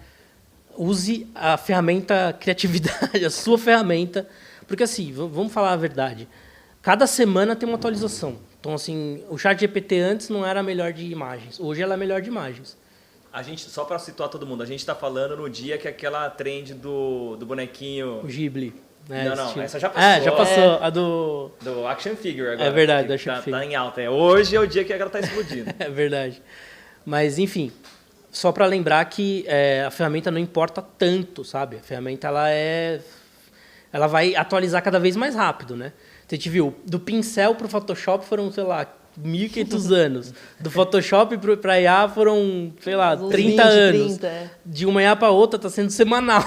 use a ferramenta criatividade, a sua ferramenta. Porque assim, vamos falar a verdade. Cada semana tem uma atualização. Então, assim, o ChatGPT antes não era melhor de imagens. Hoje ela é melhor de imagens. A gente, só pra situar todo mundo, a gente tá falando no dia que aquela trend do bonequinho O Ghibli. Né, Não, estilo. essa já passou. É, já passou. A do... do action figure agora. É verdade, que do action tá, figure. tá em alta. Hoje é o dia que ela tá explodindo. É verdade. Mas, enfim, só para lembrar que a ferramenta não importa tanto, sabe? A ferramenta, ela vai atualizar cada vez mais rápido, né? Você te viu, do pincel para o Photoshop foram, sei lá, 1.500 anos. Do Photoshop para IA foram, sei lá, Uns 30 20, anos. 30, é. De uma IA para outra está sendo semanal.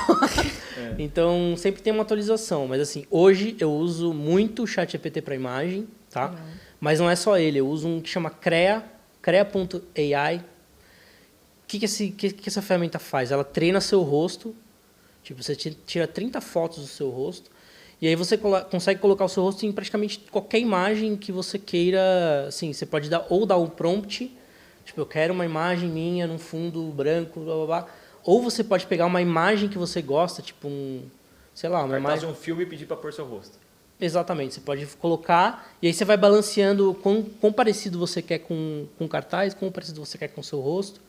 Então, sempre tem uma atualização. Mas, assim, hoje eu uso muito o ChatGPT para imagem, tá? Mas não é só ele. Eu uso um que chama Crea.ai. O que essa ferramenta faz? Ela treina seu rosto. Tipo, você tira 30 fotos do seu rosto. E aí você consegue colocar o seu rosto em praticamente qualquer imagem que você queira. Assim, você pode dar um prompt. Tipo, eu quero uma imagem minha num fundo branco, blá, blá, blá. Ou você pode pegar uma imagem que você gosta, tipo sei lá, uma Cartaz imagem... de um filme e pedir pra pôr seu rosto. Exatamente, você pode colocar e aí você vai balanceando quão parecido você quer com cartaz, quão parecido você quer com o seu rosto.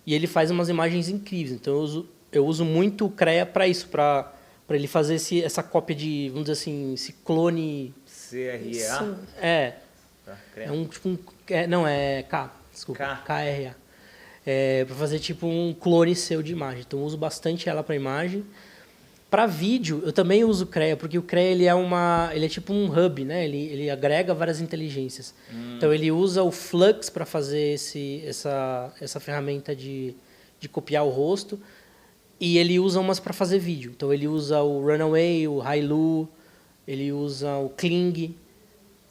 E ele faz umas imagens incríveis. Então eu uso muito o Crea para isso, para ele fazer essa cópia de, vamos dizer assim, esse clone... CREA? É. Tá, É um tipo não, é K, desculpa. KRA. Para fazer tipo um clone seu de imagem. Então eu uso bastante ela para imagem. Para vídeo, eu também uso o CREA, porque o CREA ele é tipo um hub, né? Ele agrega várias inteligências. Então ele usa o Flux para fazer essa ferramenta de copiar o rosto, e ele usa umas para fazer vídeo. Então ele usa o Runaway, o Hailu, ele usa o Kling.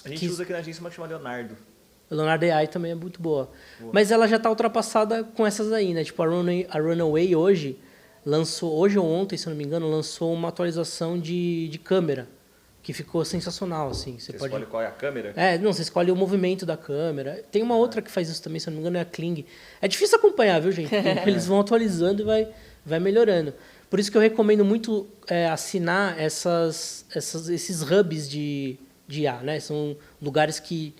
A gente usa aqui na agência uma que chama Leonardo. O Leonardo AI também é muito boa. Mas ela já está ultrapassada com essas aí, né? Tipo, a Runaway hoje ou ontem, se eu não me engano, lançou uma atualização de câmera, que ficou sensacional, assim. Você pode... escolhe qual é a câmera? Você escolhe o movimento da câmera. Tem uma outra que faz isso também, se eu não me engano, é a Kling. É difícil acompanhar, viu, gente? Porque eles vão atualizando e vai melhorando. Por isso que eu recomendo muito assinar esses hubs de IA, né? São lugares que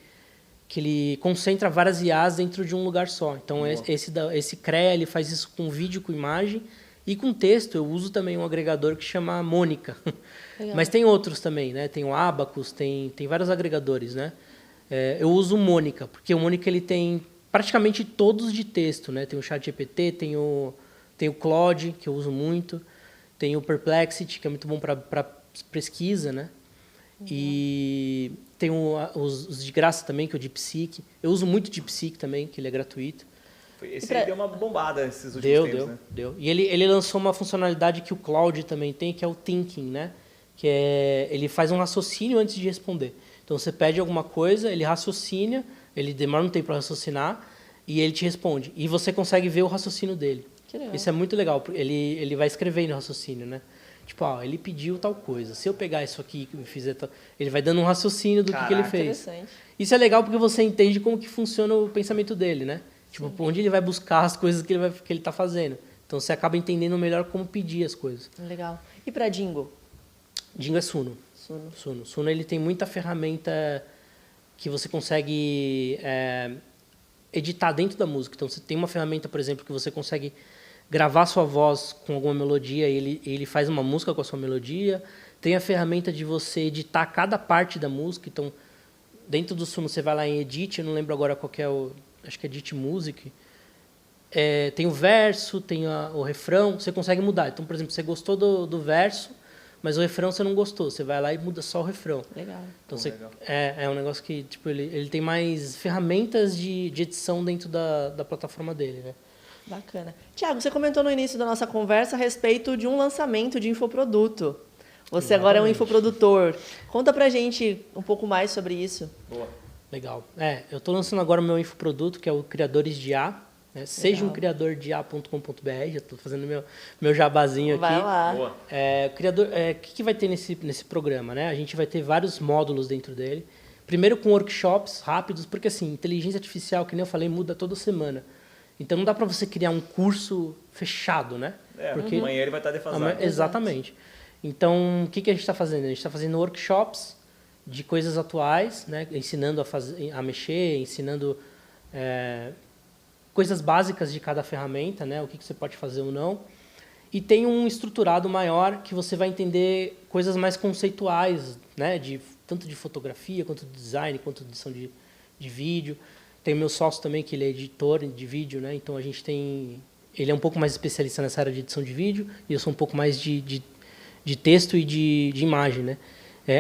ele concentra várias IAs dentro de um lugar só. Então, esse CREA, ele faz isso com vídeo, com imagem. E com texto, eu uso também um agregador que chama Mônica. Mas tem outros também, né? Tem o Abacus, tem vários agregadores, né? Eu uso o Mônica, porque o Mônica ele tem praticamente todos de texto, né? Tem o ChatGPT, tem o Claude, que eu uso muito, tem o Perplexity, que é muito bom para pesquisa, né? E tem os de graça também, que é o DeepSeek. Eu uso muito o DeepSeek também, que ele é gratuito. Esse aí deu uma bombada esses últimos tempos, né? Deu. E ele lançou uma funcionalidade que o Claude também tem, que é o Thinking, né? Que ele faz um raciocínio antes de responder. Então, você pede alguma coisa, ele raciocina, ele demora um tempo para raciocinar, e ele te responde. E você consegue ver o raciocínio dele. Que legal. Isso é muito legal. Ele vai escrevendo o raciocínio, né? Tipo, ele pediu tal coisa. Se eu pegar isso aqui e fizer tal... Ele vai dando um raciocínio do que ele fez. Interessante. Isso é legal porque você entende como que funciona o pensamento dele, né? Tipo, por onde ele vai buscar as coisas que ele está fazendo. Então, você acaba entendendo melhor como pedir as coisas. Legal. E para Dingo? Dingo é Suno. Suno, ele tem muita ferramenta que você consegue editar dentro da música. Então, você tem uma ferramenta, por exemplo, que você consegue gravar sua voz com alguma melodia e ele faz uma música com a sua melodia. Tem a ferramenta de você editar cada parte da música. Então, dentro do Suno, você vai lá em Edit, eu não lembro agora qual que é acho que é Edit Music. Tem o verso, tem o refrão, você consegue mudar. Então, por exemplo, você gostou do verso, mas o refrão você não gostou. Você vai lá e muda só o refrão. Legal. Então, legal. É um negócio que tipo, ele tem mais ferramentas de edição dentro da plataforma dele, né? Bacana. Tiago, você comentou no início da nossa conversa a respeito de um lançamento de infoproduto. Você agora é um infoprodutor. Conta pra gente um pouco mais sobre isso. Boa. Legal. Eu estou lançando agora o meu infoproduto, que é o Criadores de IA. Né? Seja um criador de IA.com.br. Já estou fazendo meu jabazinho aqui. Vai lá. Boa. O que vai ter nesse programa? Né? A gente vai ter vários módulos dentro dele. Primeiro com workshops rápidos, porque assim, inteligência artificial, que nem eu falei, muda toda semana. Então não dá para você criar um curso fechado, né? Porque amanhã ele vai estar defasado. Exatamente. Então, o que a gente está fazendo? A gente está fazendo workshops de coisas atuais, né? Ensinando a mexer, ensinando coisas básicas de cada ferramenta, né? O que você pode fazer ou não. E tem um estruturado maior que você vai entender coisas mais conceituais, né? Tanto de fotografia, quanto de design, quanto de edição de vídeo. Tem o meu sócio também, que ele é editor de vídeo, né? Então, a gente tem... Ele é um pouco mais especialista nessa área de edição de vídeo e eu sou um pouco mais de texto e de imagem, né?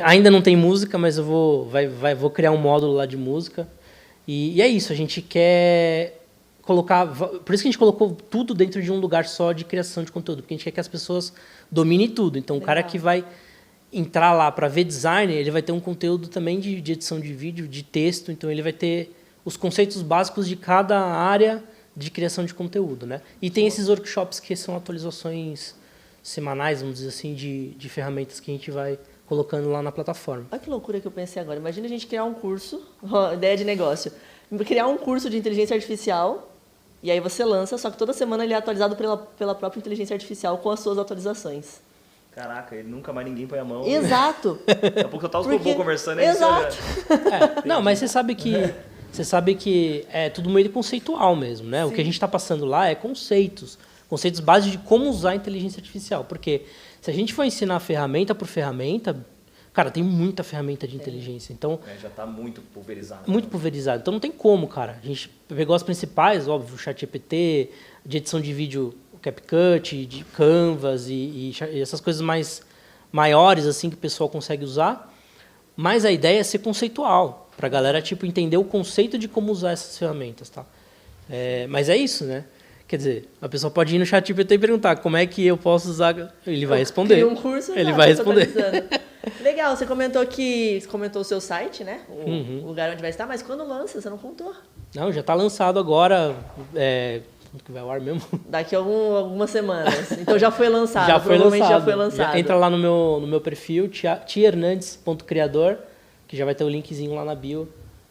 Ainda não tem música, mas eu vou criar um módulo lá de música. E é isso, a gente quer colocar... Por isso que a gente colocou tudo dentro de um lugar só de criação de conteúdo, porque a gente quer que as pessoas dominem tudo. Então, o cara que vai entrar lá para ver design, ele vai ter um conteúdo também de edição de vídeo, de texto, então ele vai ter os conceitos básicos de cada área de criação de conteúdo, né? E tem esses workshops que são atualizações semanais, vamos dizer assim, de ferramentas que a gente vai colocando lá na plataforma. Olha que loucura que eu pensei agora. Imagina a gente criar um curso, ideia de negócio, criar um curso de inteligência artificial, e aí você lança, só que toda semana ele é atualizado pela própria inteligência artificial com as suas atualizações. Caraca, ele nunca mais ninguém põe a mão. Exato. Daqui a pouco só tá os robôs conversando aí. Exato. Não, mas você sabe que é tudo meio conceitual mesmo, né? Sim. O que a gente está passando lá é conceitos básicos de como usar a inteligência artificial. Porque se a gente for ensinar ferramenta por ferramenta, cara, tem muita ferramenta de inteligência. Então, já está muito pulverizado. Muito pulverizado. Então não tem como, cara. A gente pegou as principais, óbvio, o ChatGPT, de edição de vídeo, CapCut, de Canvas e essas coisas mais maiores assim que o pessoal consegue usar. Mas a ideia é ser conceitual, para a galera tipo, entender o conceito de como usar essas ferramentas. Tá? Mas é isso, né? Quer dizer, a pessoa pode ir no ChatGPT e perguntar como é que eu posso usar. Ele vai responder. Cria um curso, ele vai responder. Legal, você comentou o seu site, né? O lugar onde vai estar, mas quando lança, você não contou. Não, já está lançado agora. Quando que vai ao ar mesmo? Daqui a algumas semanas. Então já foi lançado. Já foi lançado. Já entra lá no meu perfil, tiernandes.criador, que já vai ter o linkzinho lá na bio.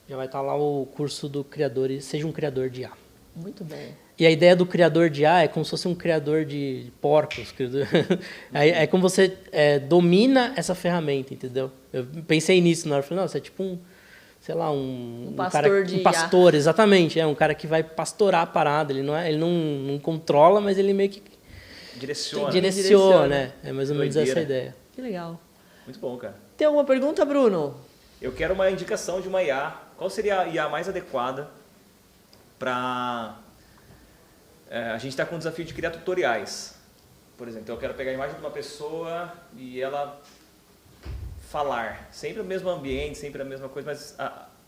Já vai estar lá o curso do criador, seja um criador de IA. Muito bem. E a ideia do criador de IA é como se fosse um criador de porcos. É como você domina essa ferramenta, entendeu? Eu pensei nisso na hora. Eu falei, não, você é tipo um pastor um pastor, exatamente. É um cara que vai pastorar a parada. Ele não controla, mas ele meio que direciona, né? É mais ou menos essa a ideia. Que legal. Muito bom, cara. Tem alguma pergunta, Bruno? Eu quero uma indicação de uma IA. Qual seria a IA mais adequada para... a gente está com o desafio de criar tutoriais. Por exemplo, eu quero pegar a imagem de uma pessoa e ela falar. Sempre o mesmo ambiente, sempre a mesma coisa, mas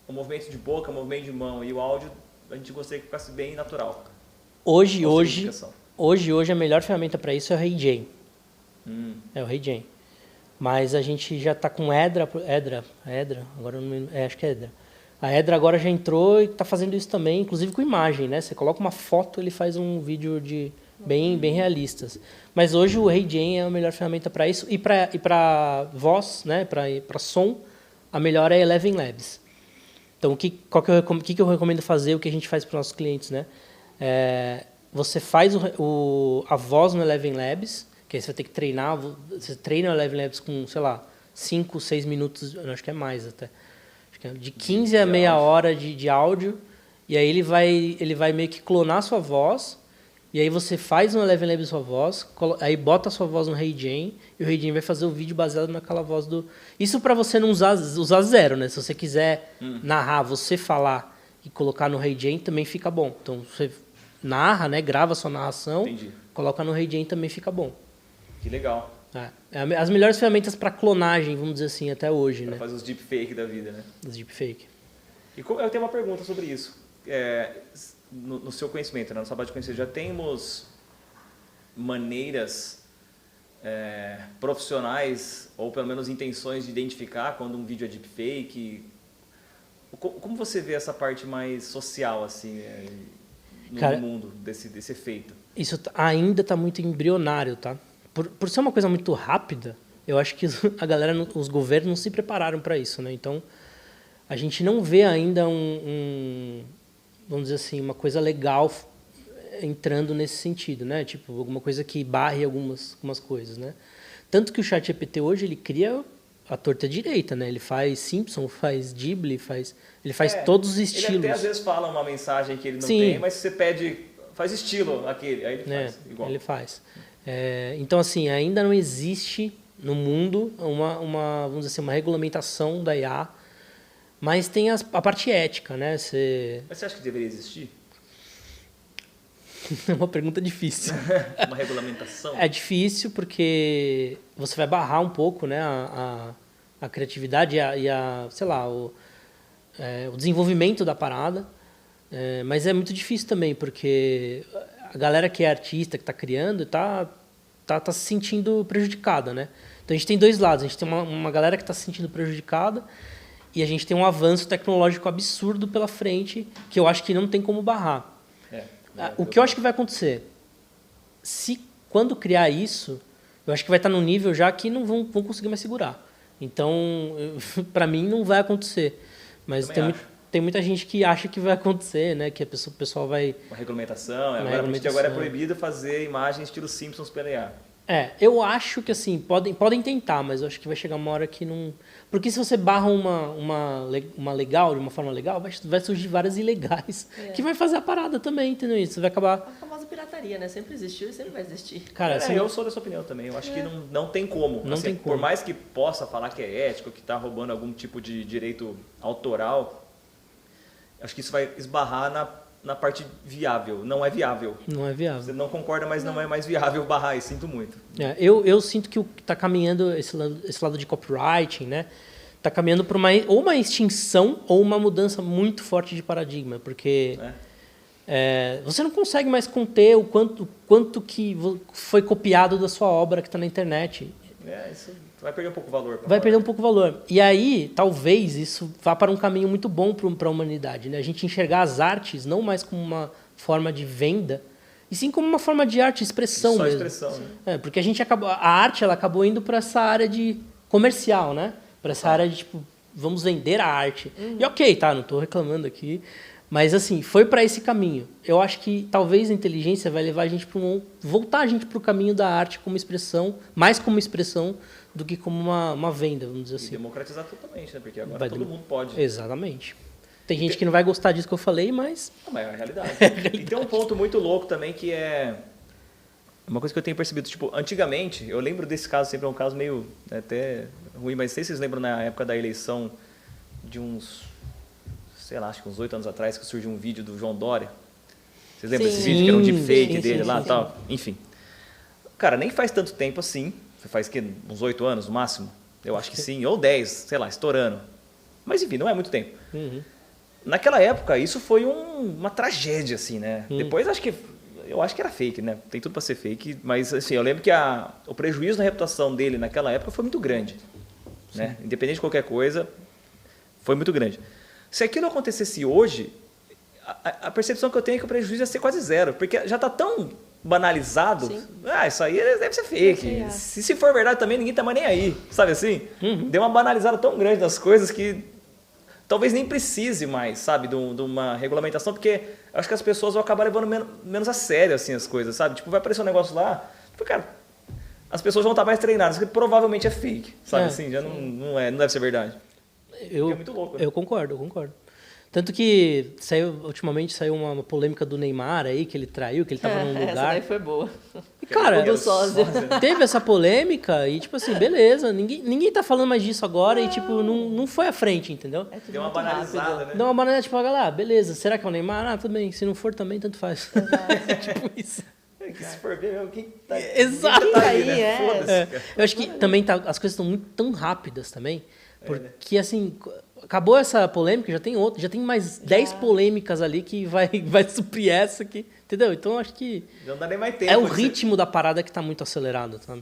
o movimento de boca, o movimento de mão e o áudio, a gente gostaria que ficasse bem natural. Hoje a melhor ferramenta para isso é o HeyGen. É o HeyGen. Mas a gente já está com Edra, agora eu não me, acho que é Edra. A Edra agora já entrou e está fazendo isso também, inclusive com imagem, né? Você coloca uma foto, ele faz um vídeo bem realistas. Mas hoje o HeyGen é a melhor ferramenta para isso. E para voz, né? Para som, a melhor é Eleven Labs. Então, o que eu recomendo fazer, o que a gente faz para os nossos clientes, né? Você faz a voz no Eleven Labs, que aí você vai ter que treinar. Você treina o Eleven Labs com, sei lá, 5, 6 minutos, acho que é mais até. De 15 a meia hora de áudio, e aí ele vai meio que clonar a sua voz, e aí você faz no Eleven Labs sua voz, aí bota a sua voz no HeyGen, e o HeyGen vai fazer o vídeo baseado naquela voz do... Isso para você não usar zero, né? Se você quiser narrar, você falar e colocar no HeyGen, também fica bom. Então você narra, né? Grava a sua narração, coloca no HeyGen, também fica bom. Que legal. As melhores ferramentas para clonagem, vamos dizer assim, até hoje, pra né? fazer os deepfake da vida, né? Os deepfake. E eu tenho uma pergunta sobre isso. No seu conhecimento, na nossa base de conhecimento, já temos maneiras profissionais, ou pelo menos intenções de identificar quando um vídeo é deepfake? Como você vê essa parte mais social, assim, no mundo desse efeito? Isso ainda está muito embrionário, tá? Por ser uma coisa muito rápida, eu acho que a galera, os governos não se prepararam para isso, né? Então, a gente não vê ainda vamos dizer assim, uma coisa legal entrando nesse sentido, né? Tipo, alguma coisa que barre algumas coisas, né? Tanto que o ChatGPT hoje, ele cria a torta direita, né? Ele faz Simpson, faz Ghibli, ele faz todos os estilos. Ele até às vezes fala uma mensagem que ele não tem, mas se você pede, faz estilo aquele, aí ele faz igual. Ele faz. Então, assim, ainda não existe no mundo vamos dizer assim, uma regulamentação da IA, mas tem a parte ética, né? Mas você acha que deveria existir? É uma pergunta difícil. Uma regulamentação? É difícil porque você vai barrar um pouco, né, a criatividade sei lá, o desenvolvimento da parada. Mas é muito difícil também, porque a galera que é artista, que está criando, está se sentindo prejudicada, né? Então a gente tem dois lados. A gente tem uma galera que está se sentindo prejudicada e a gente tem um avanço tecnológico absurdo pela frente que eu acho que não tem como barrar. O que eu acho que vai acontecer? Quando criar isso, eu acho que vai estar num nível já que não vão conseguir mais segurar. Então, para mim, não vai acontecer. Mas tem muita gente que acha que vai acontecer, né? Que o pessoal vai... Uma regulamentação. Agora é proibido fazer imagens estilo Simpsons pela IA. Eu acho que assim, podem tentar, mas eu acho que vai chegar uma hora que não... Porque se você barra uma legal, de uma forma legal, vai surgir várias ilegais, que vai fazer a parada também, entendeu? Isso você vai acabar... A famosa pirataria, né? Sempre existiu e sempre vai existir. Cara, eu sou dessa opinião também. Eu acho que não tem como. Não tem como. Por mais que possa falar que é ético, que está roubando algum tipo de direito autoral, acho que isso vai esbarrar na parte viável. Não é viável. Não é viável. Você não concorda, mas não é mais viável barrar, e sinto muito. Eu sinto que está caminhando esse lado de copywriting, né? Está caminhando para ou uma extinção ou uma mudança muito forte de paradigma, porque você não consegue mais conter o quanto que foi copiado da sua obra que está na internet. Isso vai perder um pouco o valor. Vai perder um pouco o valor. E aí, talvez, isso vá para um caminho muito bom para a humanidade, né? A gente enxergar as artes não mais como uma forma de venda, e sim como uma forma de arte, expressão Só mesmo. expressão, né? Porque a arte ela acabou indo para essa área de comercial, né? Para essa área de, tipo, vamos vender a arte. E ok, tá, não estou reclamando aqui. Mas, assim, foi para esse caminho. Eu acho que talvez a inteligência vai levar a gente voltar a gente para o caminho da arte como expressão, mais como expressão do que como uma venda, vamos dizer assim. E democratizar totalmente, né? Porque agora todo mundo pode. Exatamente. Tem gente que não vai gostar disso que eu falei, mas... Não, mas é a realidade. E tem um ponto muito louco também que é... Uma coisa que eu tenho percebido, tipo, antigamente, eu lembro desse caso, sempre é um caso meio até ruim, mas não sei se vocês lembram na época da eleição de uns... sei lá, acho que uns 8 anos atrás, que surgiu um vídeo do João Dória. Vocês lembram desse vídeo, que era um deepfake dele lá e tal? Enfim. Cara, nem faz tanto tempo assim. Faz que uns 8 anos no máximo? Eu acho que sim. Ou 10, sei lá, estourando. Mas enfim, não é muito tempo. Naquela época, isso foi uma tragédia, assim, né? Depois eu acho que era fake, né? Tem tudo para ser fake. Mas assim, eu lembro que o prejuízo na reputação dele naquela época foi muito grande. Né? Independente de qualquer coisa, foi muito grande. Se aquilo acontecesse hoje, a percepção que eu tenho é que o prejuízo ia ser quase zero, porque já está tão banalizado. Isso aí deve ser fake. Se for verdade também, ninguém está mais nem aí, sabe assim? Deu uma banalizada tão grande das coisas que talvez nem precise mais, sabe, de uma regulamentação, porque eu acho que as pessoas vão acabar levando menos a sério assim, as coisas, sabe? Tipo, vai aparecer um negócio lá, tipo, cara, as pessoas vão estar mais treinadas, que provavelmente é fake, sabe assim? Já não deve ser verdade. É muito louco, né? Eu concordo. Tanto que ultimamente saiu uma polêmica do Neymar aí, que ele traiu, que ele tava num lugar. Essa daí foi boa. E, cara, do sósia. teve essa polêmica e, tipo assim, beleza, ninguém tá falando mais disso agora e, tipo, não foi à frente, entendeu? Deu uma banalizada, né? Deu uma banalizada, tipo, galera, beleza, será que é o Neymar? Ah, tudo bem, se não for também, tanto faz. Tipo isso. Que se for ver, quem tá, Exato. quem tá aí, né? Foda-se. Eu acho que também as coisas estão muito tão rápidas também, porque, assim... Acabou essa polêmica, já tem mais 10 polêmicas ali que vai suprir essa aqui, entendeu? Então acho que não dá nem mais tempo. É o ritmo da parada que está muito acelerado, sabe?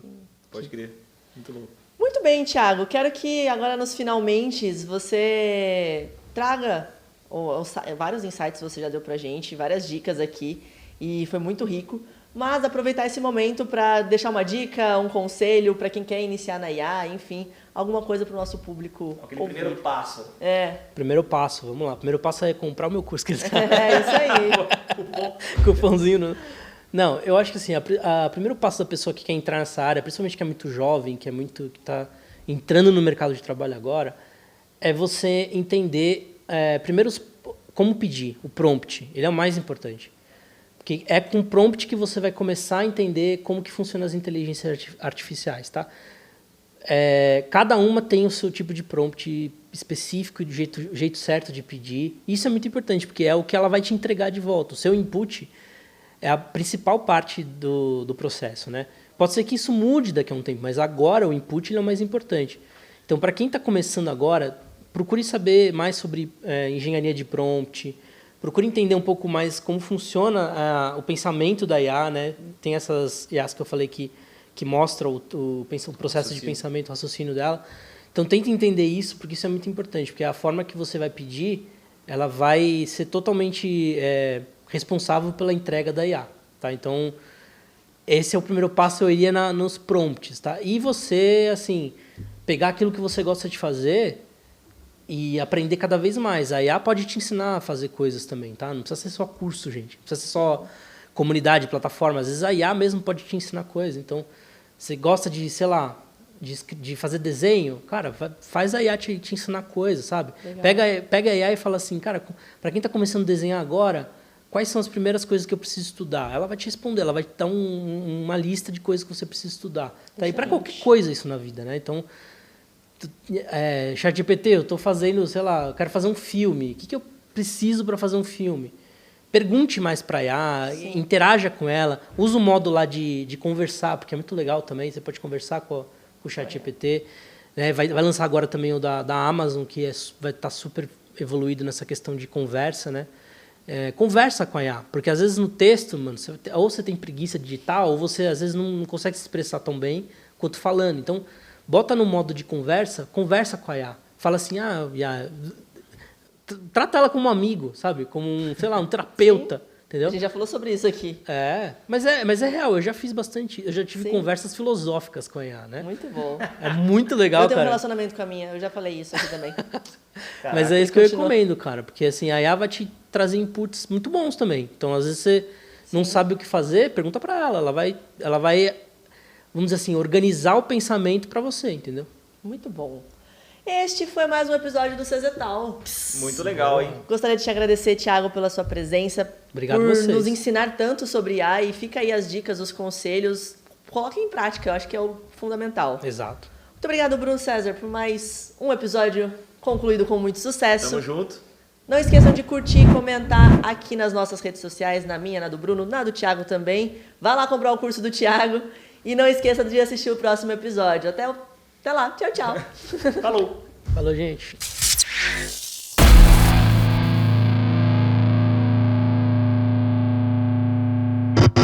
Pode crer. Muito louco. Muito bem, Thiago. Quero que agora nos finalmente você traga vários insights que você já deu pra gente, várias dicas aqui, e foi muito rico. Mas aproveitar esse momento para deixar uma dica, um conselho para quem quer iniciar na IA, enfim, alguma coisa para o nosso público. Aquele primeiro passo. Primeiro passo, vamos lá. Primeiro passo é comprar o meu curso. Isso aí. Cupomzinho. Não, eu acho que assim, o primeiro passo da pessoa que quer entrar nessa área, principalmente que é muito jovem, que está entrando no mercado de trabalho agora, é você entender, primeiro, como pedir, o prompt. Ele é o mais importante. Porque é com prompt que você vai começar a entender como que funcionam as inteligências artificiais, tá? Cada uma tem o seu tipo de prompt específico, do jeito certo de pedir. Isso é muito importante, porque é o que ela vai te entregar de volta. O seu input é a principal parte do processo, né? Pode ser que isso mude daqui a um tempo, mas agora o input ele é o mais importante. Então, para quem está começando agora, procure saber mais sobre engenharia de prompt. Procure entender um pouco mais como funciona o pensamento da IA, né? Tem essas IAs que eu falei que mostram o processo de pensamento, o raciocínio dela. Então, tente entender isso, porque isso é muito importante, porque a forma que você vai pedir, ela vai ser totalmente responsável pela entrega da IA, tá? Então, esse é o primeiro passo, eu iria nos prompts, tá? E você, assim, pegar aquilo que você gosta de fazer e aprender cada vez mais. A IA pode te ensinar a fazer coisas também, tá? Não precisa ser só curso, gente. Não precisa ser só comunidade, plataforma. Às vezes a IA mesmo pode te ensinar coisas. Então, você gosta de, sei lá, de fazer desenho? Cara, faz a IA te ensinar coisas, sabe? Pega a IA e fala assim, cara, para quem está começando a desenhar agora, quais são as primeiras coisas que eu preciso estudar? Ela vai te responder, ela vai te dar uma lista de coisas que você precisa estudar. Tá? E para qualquer coisa isso na vida, né? Então, ChatGPT, eu estou fazendo, sei lá, eu quero fazer um filme. O que eu preciso para fazer um filme? pergunte mais para a IA, interaja com ela, usa o modo lá de conversar, porque é muito legal também, você pode conversar com o ChatGPT. Né? Vai lançar agora também o da Amazon, que vai estar super evoluído nessa questão de conversa, né? Conversa com a IA, porque às vezes no texto, mano, ou você tem preguiça de digitar, ou você às vezes não consegue se expressar tão bem quanto falando. Então, bota no modo de conversa com a IA. Fala assim, IA, trata ela como um amigo, sabe? Como um terapeuta, entendeu? A gente já falou sobre isso aqui. Mas é real, eu já fiz bastante, eu já tive conversas filosóficas com a IA, né? Muito bom. É muito legal, eu tenho cara. um relacionamento com a minha, eu já falei isso aqui também. Mas é isso que eu recomendo, cara, porque assim, a IA vai te trazer inputs muito bons também. Então, às vezes você não sabe o que fazer, pergunta para ela, ela vai, vamos dizer assim, organizar o pensamento para você, entendeu? Muito bom. Este foi mais um episódio do Cezetal. Muito legal, hein? Gostaria de te agradecer, Thiago, pela sua presença. Obrigado por a vocês. nos ensinar tanto sobre IA, e fica aí as dicas, os conselhos. Coloque em prática, eu acho que é o fundamental. Exato. Muito obrigado, Bruno César, por mais um episódio concluído com muito sucesso. Tamo junto. Não esqueçam de curtir e comentar aqui nas nossas redes sociais, na minha, na do Bruno, na do Thiago também. Vá lá comprar o curso do Thiago e não esqueça de assistir o próximo episódio. Até lá. Tchau, tchau. Falou. Falou, gente.